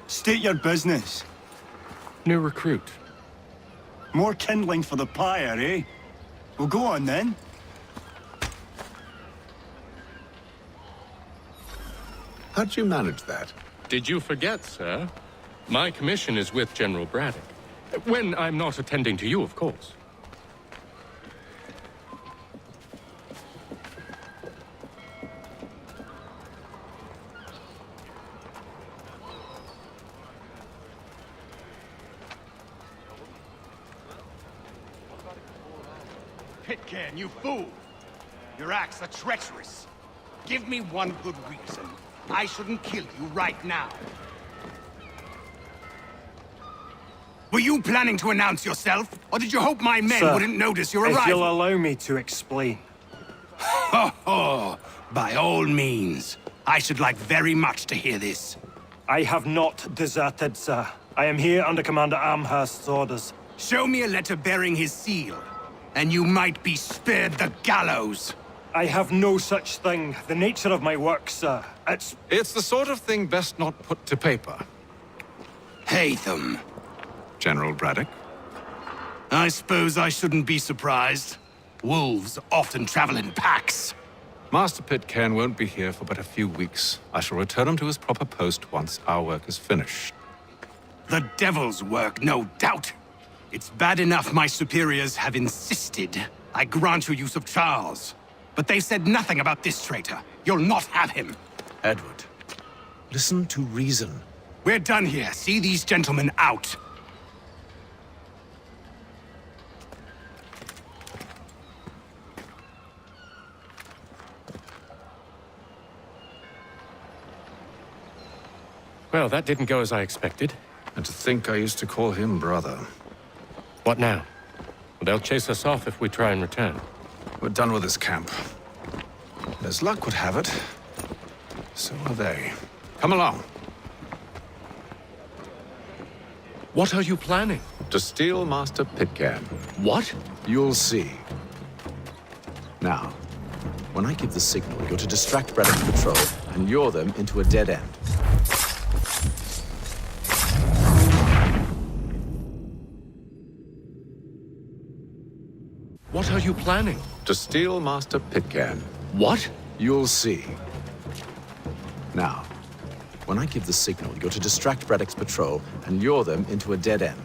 Q: State your business.
T: New recruit.
Q: More kindling for the pyre, eh? Well, go on then.
P: How'd you manage that?
T: Did you forget, sir? My commission is with General Braddock. When I'm not attending to you, of course.
J: Pitcairn, you fool! Your acts are treacherous. Give me one good reason. I shouldn't kill you right now. Were you planning to announce yourself? Or did you hope my men
N: Sir,
J: wouldn't notice your arrival?
N: if you'll allow me to explain.
J: Ho ho! By all means. I should like very much to hear this.
N: I have not deserted, sir. I am here under Commander Amherst's orders.
J: Show me a letter bearing his seal, and you might be spared the gallows.
N: I have no such thing. The nature of my work, sir,
P: It's the sort of thing best not put to paper.
J: Hatham.
P: General Braddock?
J: I suppose I shouldn't be surprised. Wolves often travel in packs.
P: Master Pitcairn won't be here for but a few weeks. I shall return him to his proper post once our work is finished.
J: The devil's work, no doubt. It's bad enough my superiors have insisted I grant you use of Charles. But they've said nothing about this traitor. You'll not have him.
P: Edward, listen to reason.
J: We're done here. See these gentlemen out.
T: Well, that didn't go as I expected.
P: And to think I used to call him brother.
T: What now? Well, they'll chase us off if we try and return.
G: We're done with this camp. As luck would have it, so are they. Come along.
U: What are you planning?
P: To steal Master Pitcairn.
U: What?
P: You'll see. Now, when I give the signal, you're to distract Braddock's patrol and lure them into a dead end.
U: What are you planning?
P: To steal Master Pitcairn.
U: What?
P: You'll see. Now, when I give the signal, you're to distract Braddock's patrol and lure them into a dead end.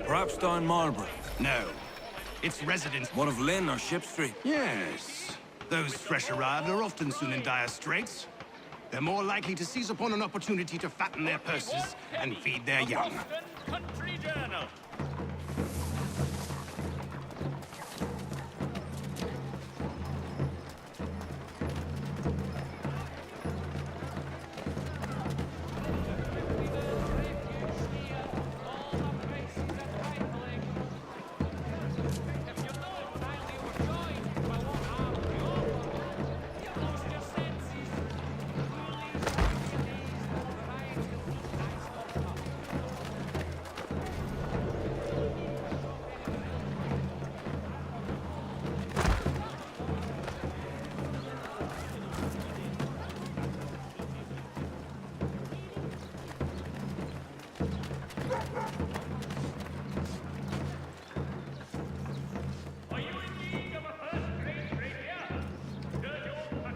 A: Perhaps down Marlborough?
K: No. It's residents.
A: One of Lynn or Ship Street?
K: Yes. Those fresh arrived are often soon in dire straits. They're more likely to seize upon an opportunity to fatten their purses and feed their young.
O: Country Journal.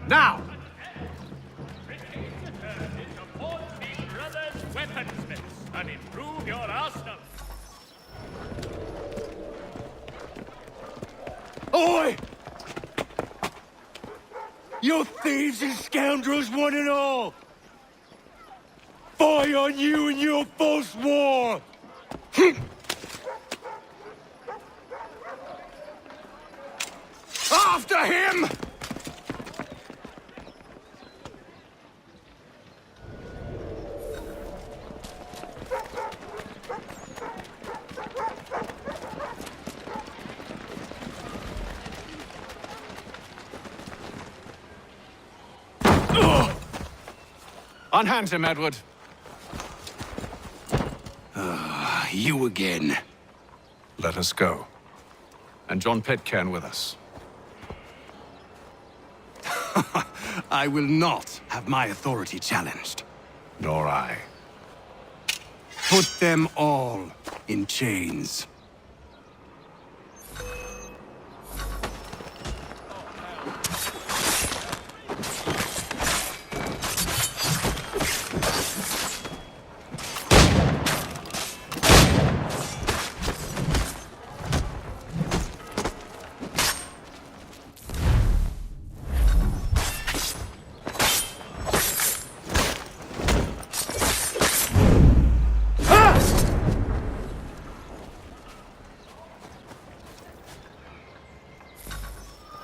K: Now!
O: Brothers weaponsmiths and improve your arsenal.
Q: Oi! You thieves and scoundrels, one and all! Fire on you and your false war! After him!
G: Unhand him, Edward.
K: You again.
G: Let us go. And John Pitcairn with us.
K: I will not have my authority challenged.
G: Nor I.
K: Put them all in chains.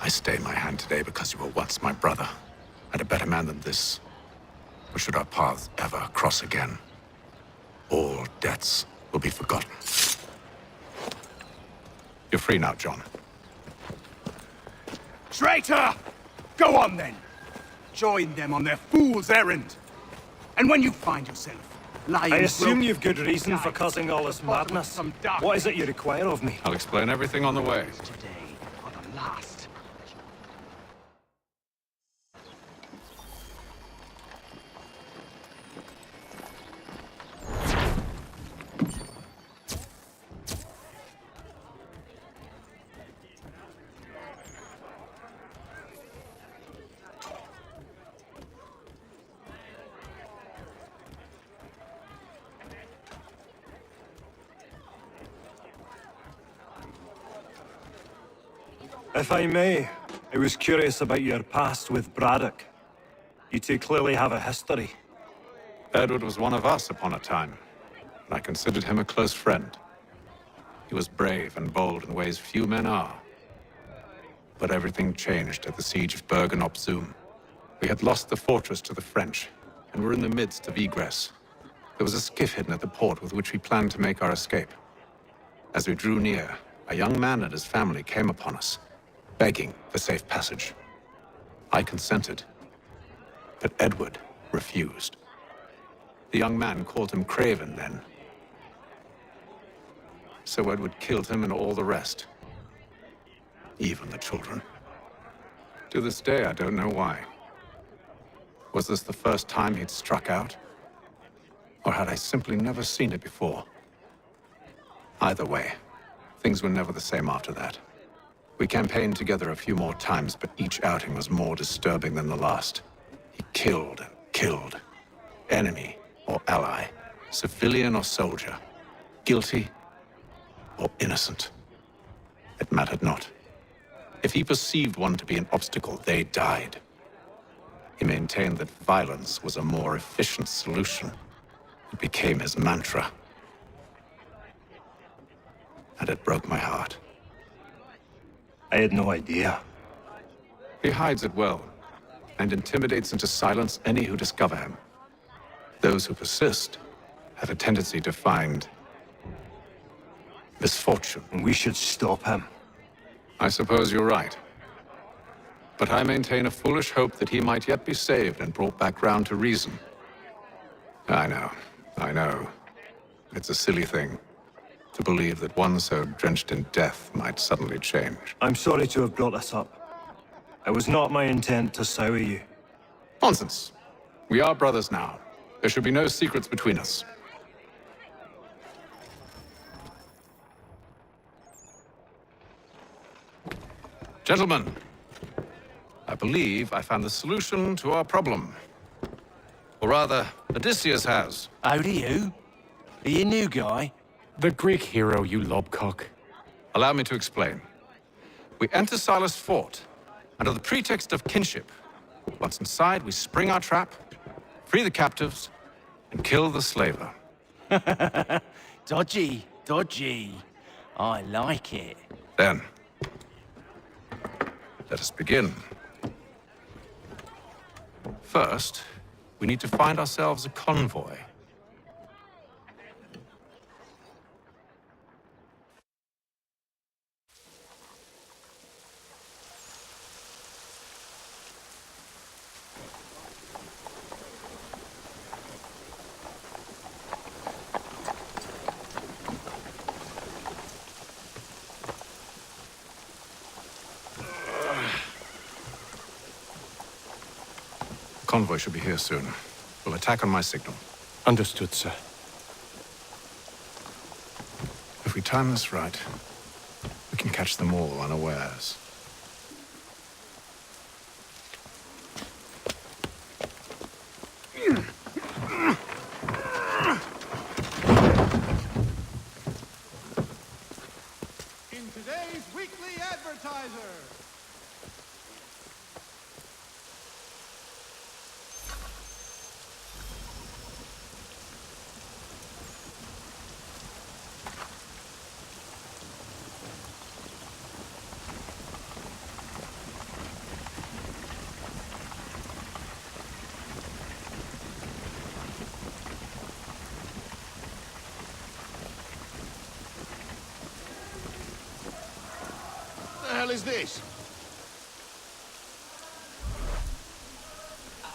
G: I stay my hand today because you were once my brother, and a better man than this. Or should our paths ever cross again, all debts will be forgotten. You're free now, John.
K: Traitor! Go on then! Join them on their fool's errand. And when you find yourself lying...
N: I assume you've good reason for causing all this madness. What is it you require of me?
G: I'll explain everything on the way.
K: Today are the last.
N: If I may, I was curious about your past with Braddock. You two clearly have a history.
P: Edward was one of us upon a time. I considered him a close friend.
G: He was brave and bold in ways few men are. But everything changed at the siege of Bergen-op-Zoom. We had lost the fortress to the French, and were in the midst of egress. There was a skiff hidden at the port with which we planned to make our escape. As we drew near, a young man and his family came upon us, begging for safe passage. I consented, but Edward refused. The young man called him Craven then. So Edward killed him and all the rest. Even the children. To this day, I don't know why. Was this the first time he'd struck out? Or had I simply never seen it before? Either way, things were never the same after that. We campaigned together a few more times, but each outing was more disturbing than the last. He killed and killed. Enemy or ally, civilian or soldier, guilty or innocent. It mattered not. If he perceived one to be an obstacle, they died. He maintained that violence was a more efficient solution. It became his mantra. And it broke my heart.
N: I had no idea.
G: He hides it well, and intimidates into silence any who discover him. Those who persist have a tendency to find misfortune.
N: We should stop him.
G: I suppose you're right. But I maintain a foolish hope that he might yet be saved and brought back round to reason. I know. It's a silly thing to believe that one so drenched in death might suddenly change.
N: I'm sorry to have brought this up. It was not my intent to sour you.
G: Nonsense. We are brothers now. There should be no secrets between us. Gentlemen, I believe I found the solution to our problem. Or rather, Odysseus has.
V: How do you? Are you a new guy?
U: The Greek hero, you lobcock.
G: Allow me to explain. We enter Silas' fort, under the pretext of kinship. Once inside, we spring our trap, free the captives, and kill the slaver.
V: Dodgy, dodgy. I like it.
G: Then, let us begin. First, we need to find ourselves a convoy. The convoy should be here soon. We'll attack on my signal.
U: Understood, sir.
G: If we time this right, we can catch them all unawares.
K: In today's Weekly Advertiser.
H: What the hell is this?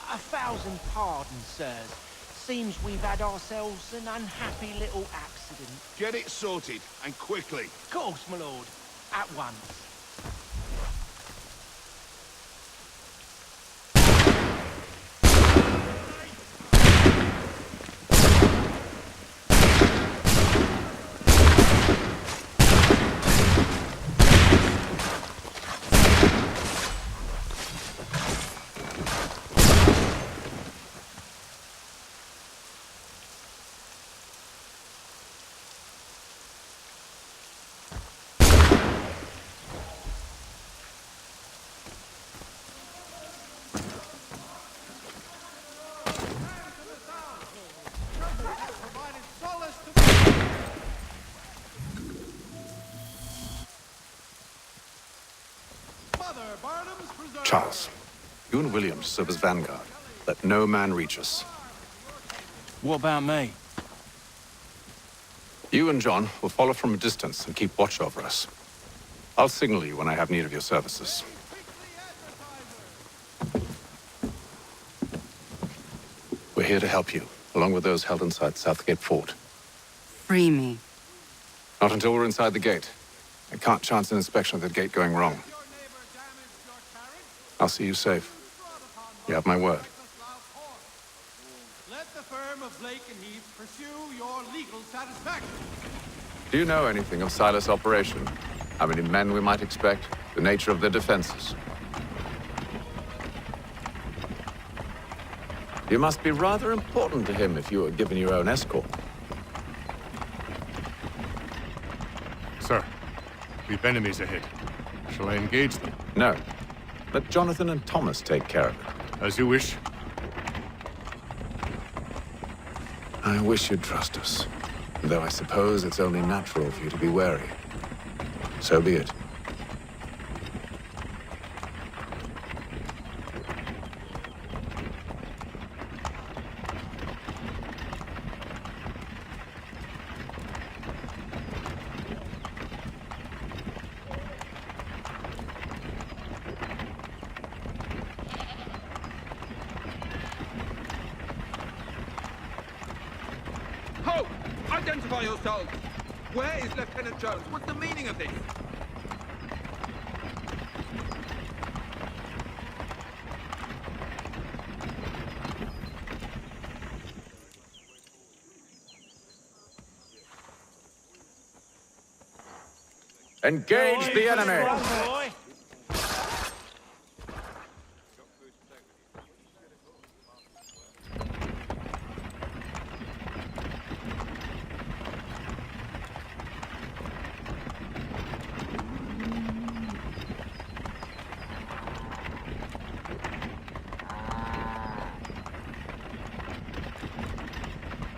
C: 1,000 pardons, sirs. Seems we've had ourselves an unhappy little accident.
H: Get it sorted, and quickly.
C: Of course, my lord. At once.
G: Charles, you and William serve as vanguard. Let no man reach us.
I: What about me?
G: You and John will follow from a distance and keep watch over us. I'll signal you when I have need of your services. We're here to help you, along with those held inside Southgate Fort.
D: Free me.
G: Not until we're inside the gate. I can't chance an inspection of the gate going wrong. I'll see you safe. You have my word.
K: Let the firm of Blake and Heath pursue your legal satisfaction.
G: Do you know anything of Silas' operation? How many men we might expect? The nature of their defenses? You must be rather important to him if you were given your own escort.
F: Sir, we've enemies ahead. Shall I engage them?
G: No. Let Jonathan and Thomas take care of it.
F: As you wish.
G: I wish you'd trust us. Though I suppose it's only natural for you to be wary. So be it.
Q: Ho! Identify yourselves! Where is Lieutenant Jones? What's the meaning of this?
G: Engage the enemy!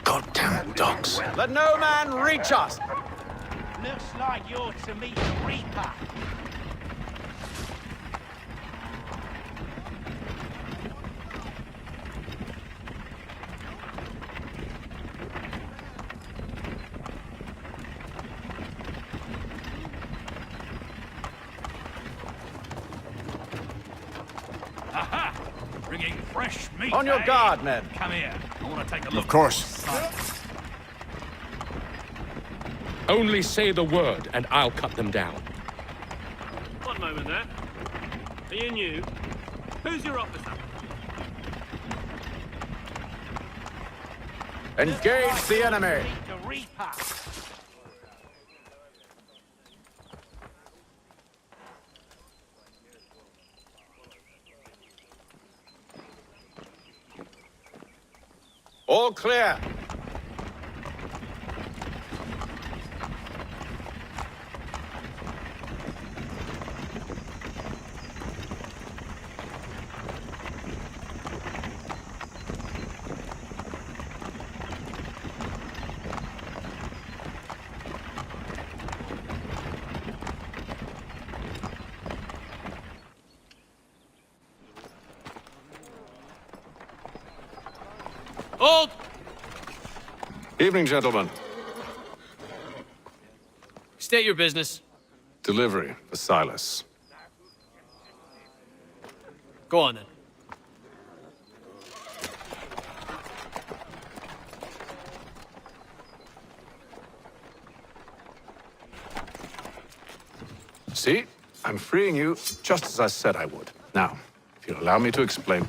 G: Goddamn dogs.
L: Let no man reach us!
C: Looks like you're to meet the Reaper.
O: Aha! Bringing fresh meat.
L: On your guard, men.
O: Come here. I want to take a look.
E: Of course.
U: Only say the word, and I'll cut them down.
O: One moment there. Are you new? Who's your officer?
G: Engage the enemy!
C: The Reaper.
G: All clear.
O: Hold!
G: Evening, gentlemen.
O: State your business.
G: Delivery for Silas.
O: Go on then.
G: See? I'm freeing you just as I said I would. Now, if you'll allow me to explain.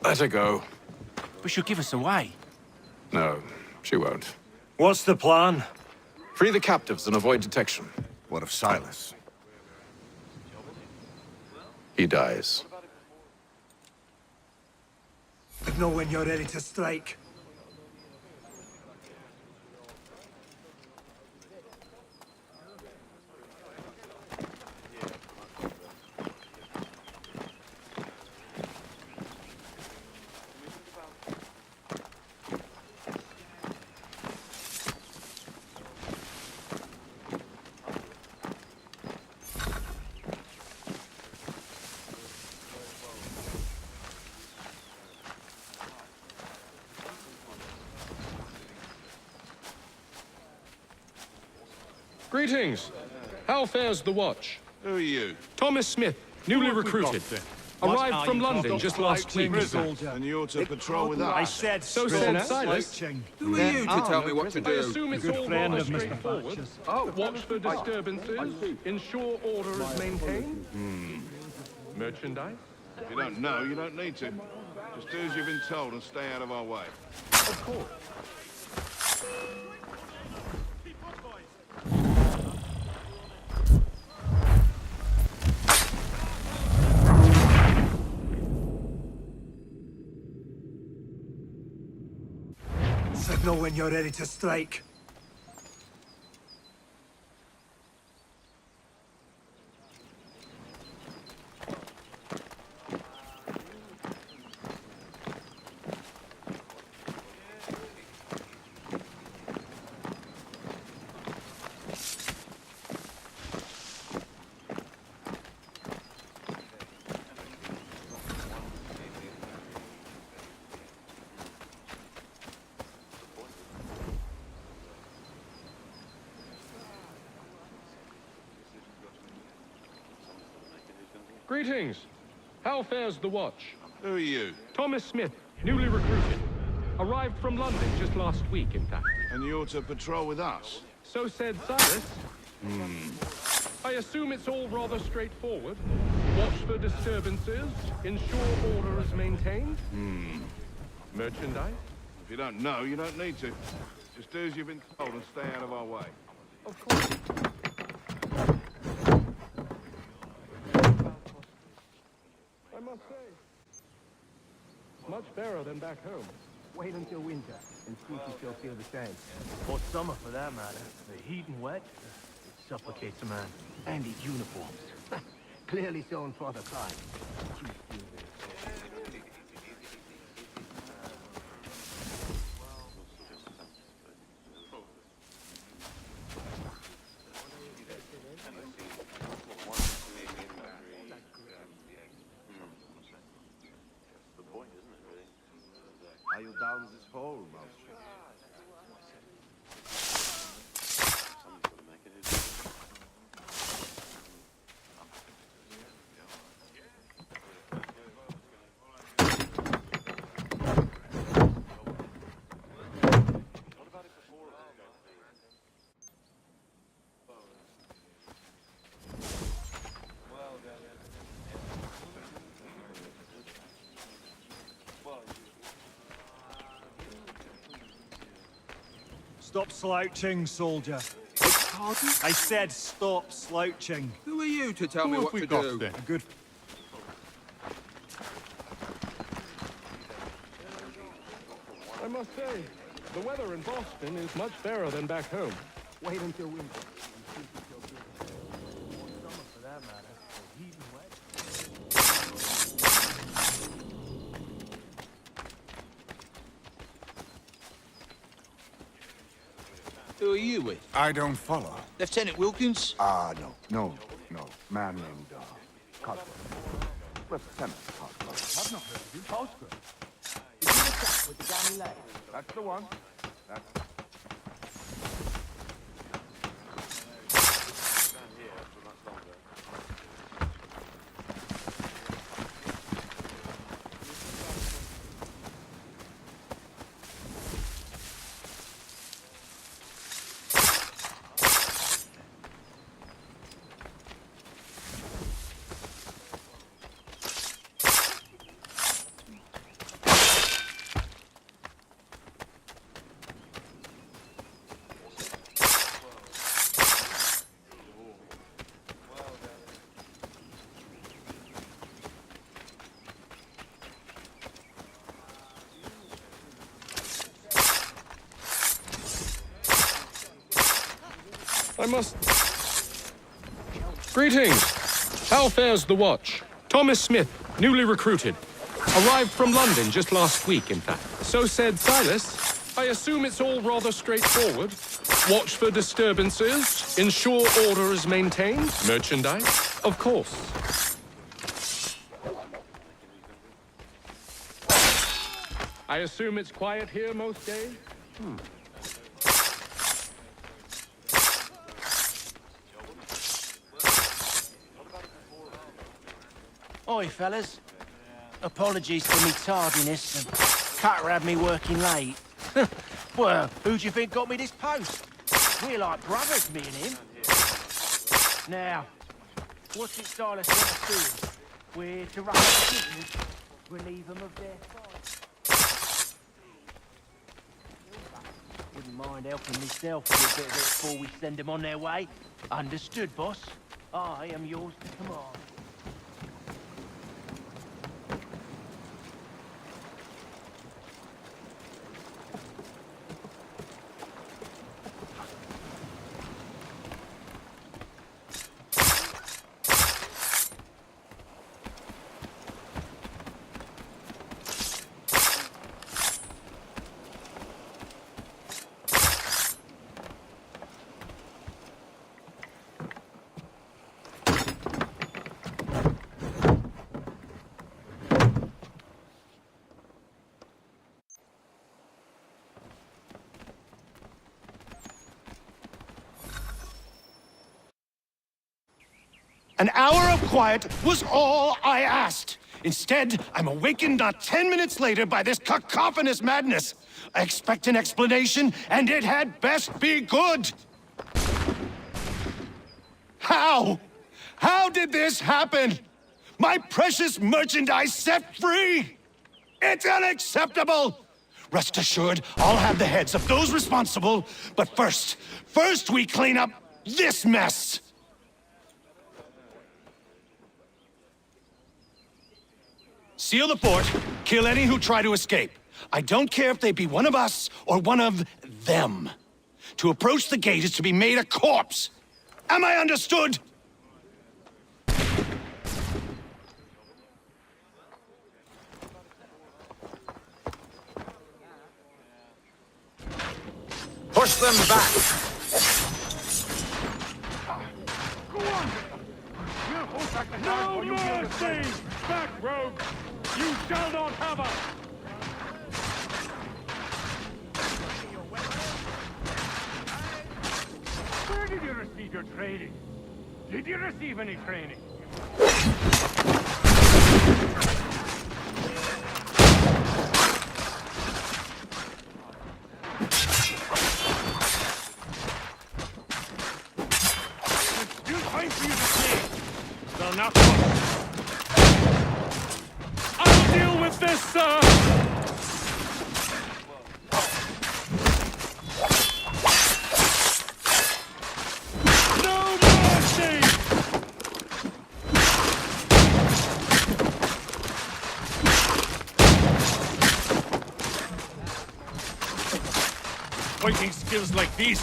G: Let her go.
I: But she'll give us away.
G: No, she won't.
N: What's the plan?
G: Free the captives and avoid detection.
E: What of Silas?
G: He dies.
Q: Know when you're ready to strike.
U: Greetings. How fares the watch?
H: Who are you?
U: Thomas Smith, newly recruited. Arrived from London just last week.
H: And you're to patrol with us.
U: I said so said Silas.
M: Who are you to tell me what to do?
U: I assume it's all rather straightforward. Watch for disturbances. Ensure order is maintained. Merchandise?
H: If you don't know, you don't need to. Just do as you've been told and stay out of our way.
U: Of course.
M: Signal when you're ready to strike.
U: Greetings. How fares the watch?
H: Who are you?
U: Thomas Smith, newly recruited. Arrived from London just last week, in fact.
H: And you're to patrol with us?
U: So said Silas. I assume it's all rather straightforward. Watch for disturbances. Ensure order is maintained. Merchandise?
H: If you don't know, you don't need to. Just do as you've been told and stay out of our way.
U: Of course. I must say, much better than back home.
C: Wait until winter and see if you still feel the same. Or summer, for that matter. The heat and wet, it suffocates a man. And his uniforms. Clearly sewn for the climb.
S: Are you down this hole, Mouse?
W: Stop slouching, soldier.
S: Pardon?
W: I said stop slouching.
M: Who are you to tell me what to do?
W: A good...
U: I must say, the weather in Boston is much better than back home.
C: Wait until winter and see if you still feel the same. Or summer, for that matter. The heat and wet.
M: Who are you with?
E: I don't follow.
M: Lieutenant Wilkins?
E: No. Man named, Cosgrove. Lieutenant Cosgrove.
C: I've not heard of you. Cosgrove? Is he the chap with the gammy leg?
E: That's the one.
U: I must... Greetings. How fares the watch? Thomas Smith, newly recruited. Arrived from London just last week, in fact. So said Silas. I assume it's all rather straightforward. Watch for disturbances. Ensure order is maintained. Merchandise? Of course. I assume it's quiet here most days?
C: Oi, fellas. Apologies for me tardiness. Cutter had me working late. Well, who do you think got me this post? We're like brothers, me and him. Now, what's it Silas want us doing? We're to run the business, relieve them of their fight. Wouldn't mind helping myself with a bit of it before we send them on their way. Understood, boss. I am yours to command.
B: An hour of quiet was all I asked. Instead, I'm awakened not 10 minutes later by this cacophonous madness. I expect an explanation, and it had best be good. How? How did this happen? My precious merchandise set free? It's unacceptable! Rest assured, I'll have the heads of those responsible, but first we clean up this mess! Seal the fort, kill any who try to escape. I don't care if they be one of us or one of them. To approach the gate is to be made a corpse. Am I understood?
P: Push them back!
O: Go on! No mercy! Back, rogue! You shall not have us! Where did you receive your training? Did you receive any training? It's still time for you to play. They'll not come. I'll deal with this, sir! No mercy! Fighting skills like these,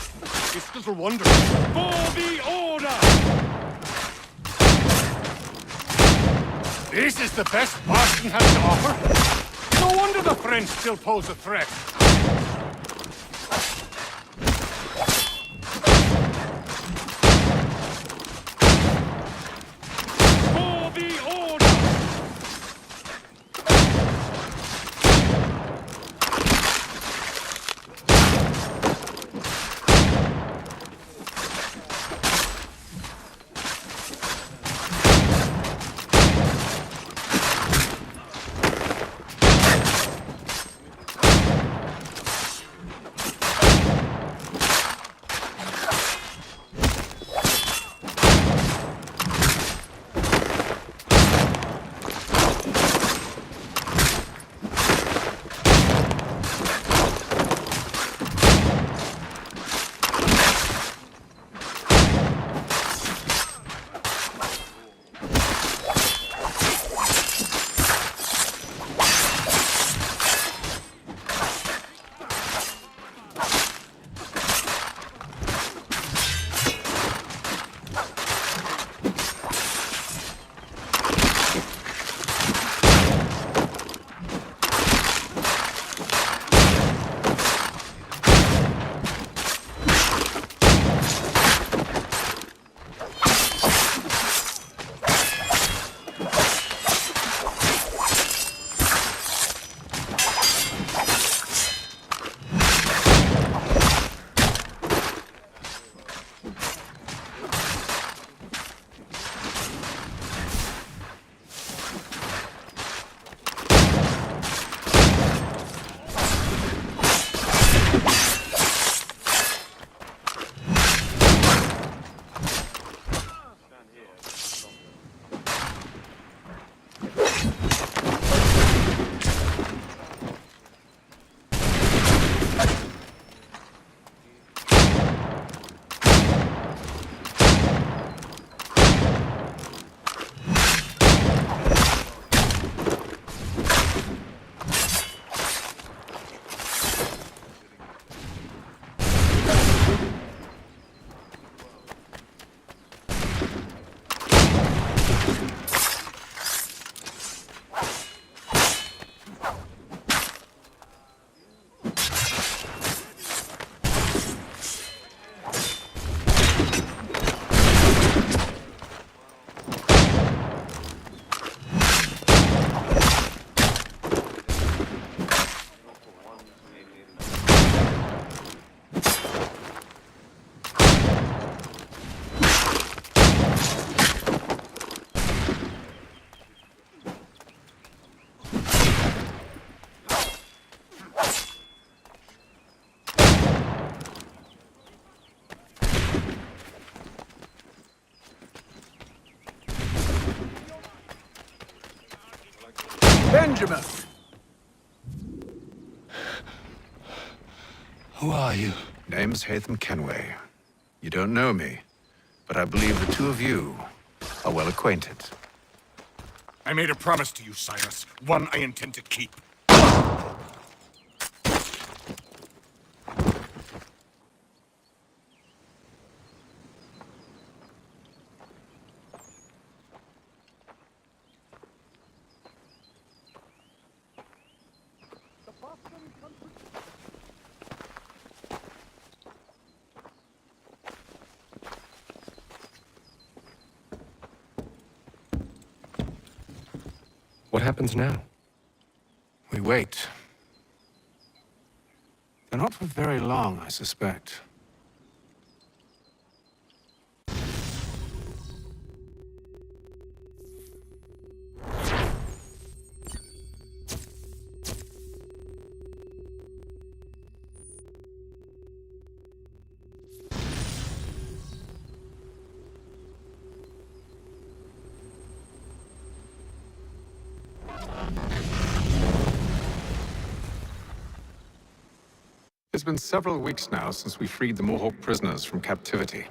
O: it's little wonder. For the order! This is the best Boston has to offer? No wonder the French still pose a threat. For the order!
G: Benjamin!
B: Who are you?
G: Name's Hatham Kenway. You don't know me, but I believe the two of you are well acquainted.
B: I made a promise to you, Silas. One I intend to keep.
U: What happens now?
G: We wait. They're not for very long, I suspect. It's been several weeks now since we freed the Mohawk prisoners from captivity.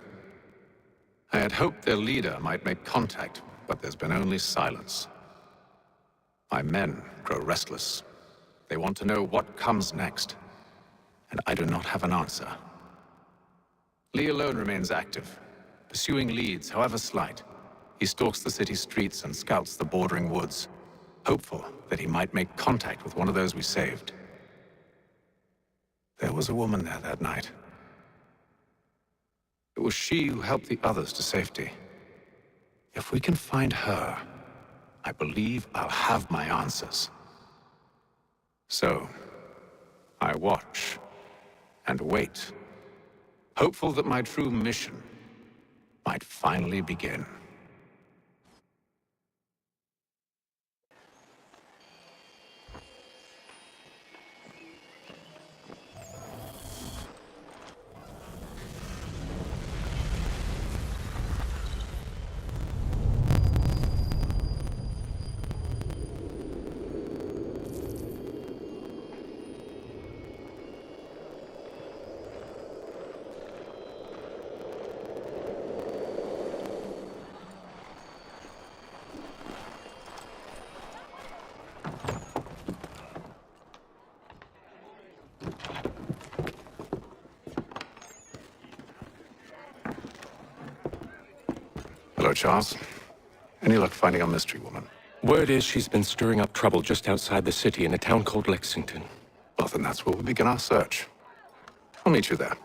G: I had hoped their leader might make contact, but there's been only silence. My men grow restless. They want to know what comes next, and I do not have an answer. Lee alone remains active, pursuing leads, however slight. He stalks the city streets and scouts the bordering woods, hopeful that he might make contact with one of those we saved. There was a woman there that night. It was she who helped the others to safety. If we can find her, I believe I'll have my answers. So, I watch and wait, hopeful that my true mission might finally begin. Hello, Charles. Any luck finding our mystery woman?
U: Word is she's been stirring up trouble just outside the city in a town called Lexington.
G: Well, then that's where we'll begin our search. I'll meet you there.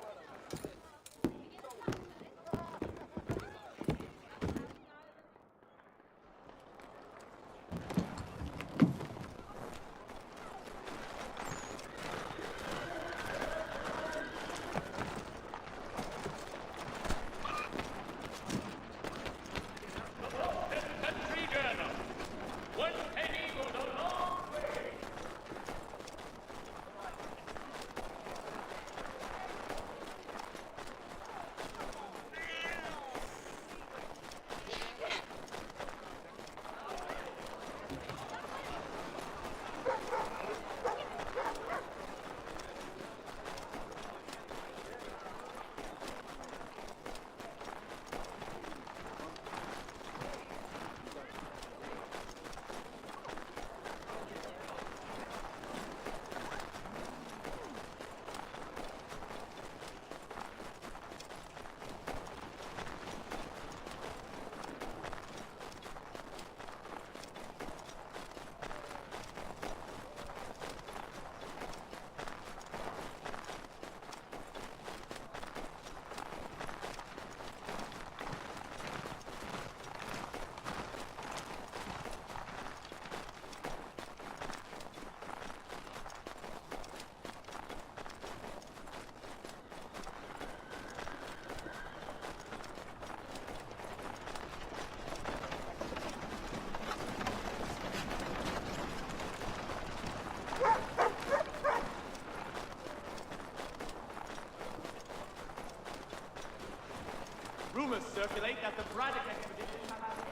O: Rumors circulate that the Braddock expedition has had a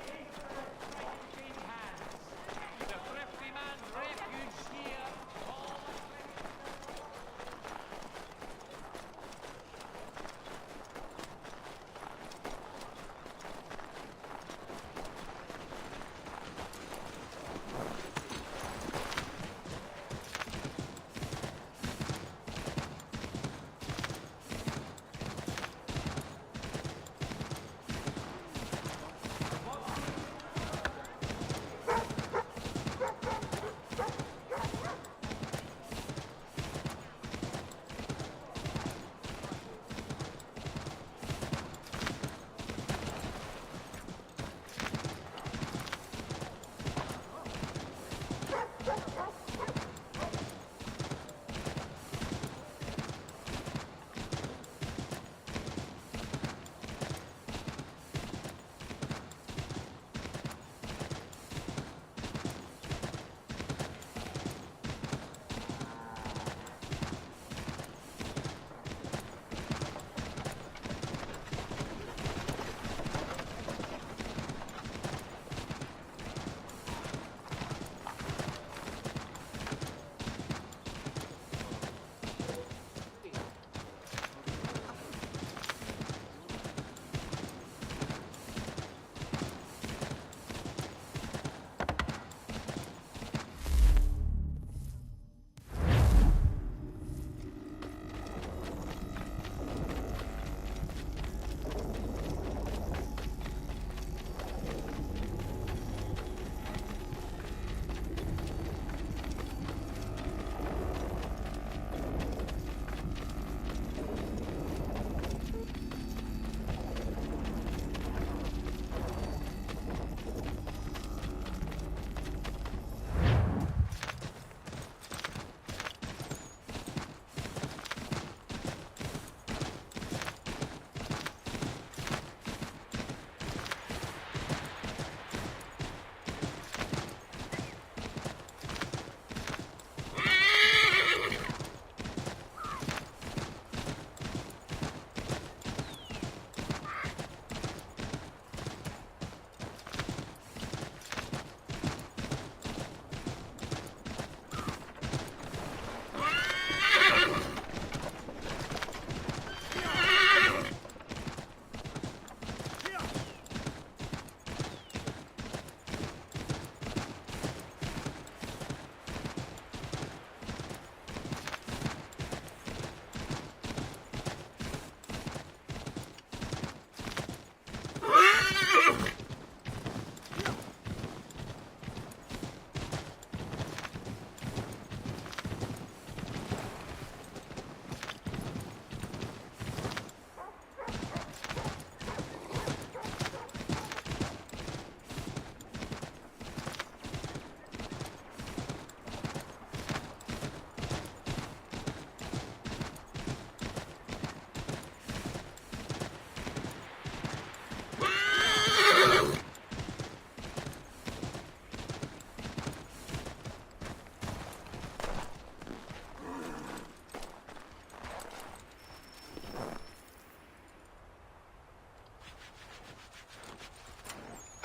O: change hands. The thrifty man's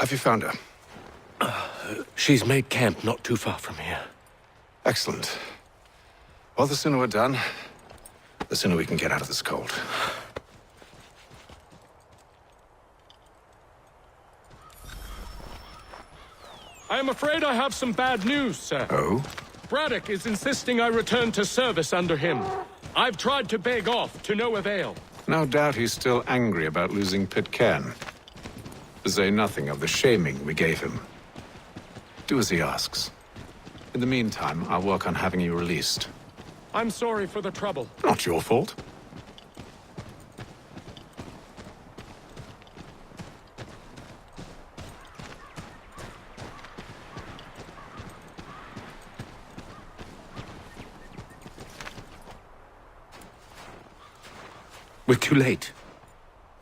P: Have you found her?
U: She's made camp not too far from here.
P: Excellent. Well, the sooner we're done, the sooner we can get out of this cold.
U: I am afraid I have some bad news, sir.
P: Oh?
U: Braddock is insisting I return to service under him. I've tried to beg off, to no avail.
P: No doubt he's still angry about losing Pitcairn. To say nothing of the shaming we gave him. Do as he asks. In the meantime, I'll work on having you released.
U: I'm sorry for the trouble.
P: Not your fault.
U: We're too late.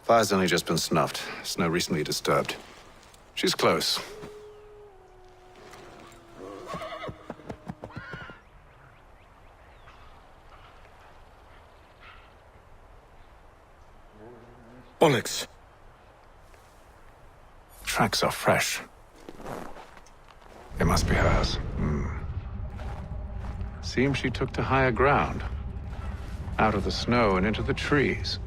P: Fire's only just been snuffed. Snow recently disturbed. She's close.
U: Bollocks.
P: Tracks are fresh. They must be hers. Seems she took to higher ground. Out of the snow and into the trees.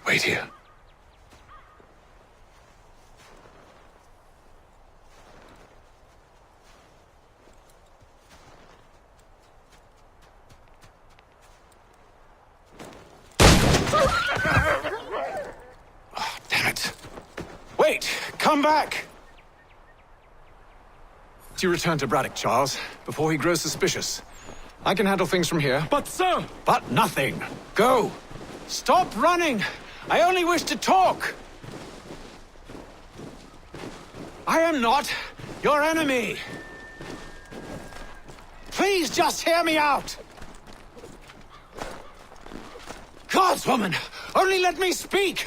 P: Wait here. Oh, damn it. Wait! Come back! You return to Braddock, Charles, before he grows suspicious. I can handle things from here.
U: But, sir!
P: But nothing. Go! Stop running! I only wish to talk!
G: I am not your enemy. Please just hear me out. Gods, woman, only let me speak.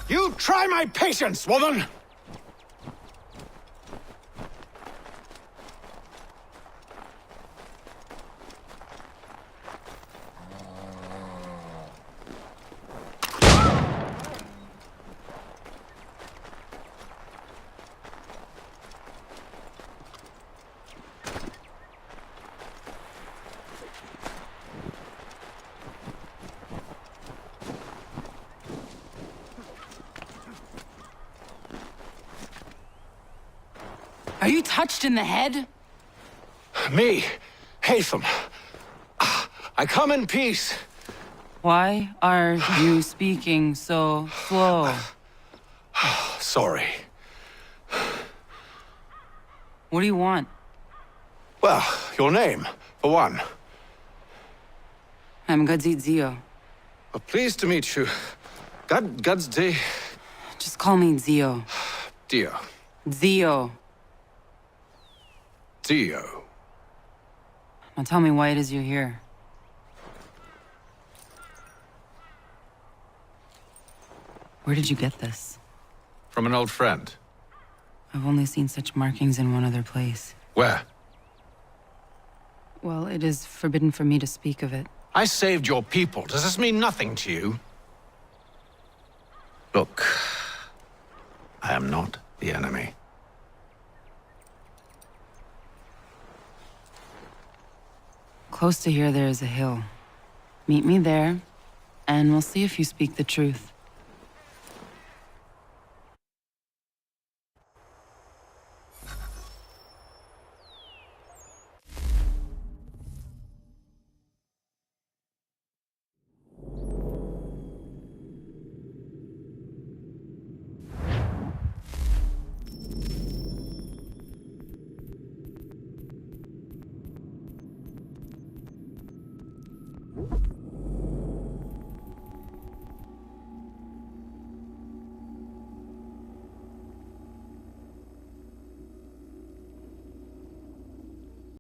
G: You try my patience, woman!
D: Are you touched in the head?
G: Me, Hatham. I come in peace.
D: Why are you speaking so slow?
G: Sorry.
D: What do you want?
G: Well, your name, for one.
D: I'm Gadzit Zio.
G: Well, pleased to meet you. God's day.
D: Just call me Zio.
G: Dio.
D: Zio.
G: Dio.
D: Now tell me why it is you're here. Where did you get this?
P: From an old friend.
D: I've only seen such markings in one other place.
P: Where?
D: Well, it is forbidden for me to speak of it.
G: I saved your people. Does this mean nothing to you? Look, I am not the enemy.
D: Close to here, there is a hill. Meet me there, and we'll see if you speak the truth.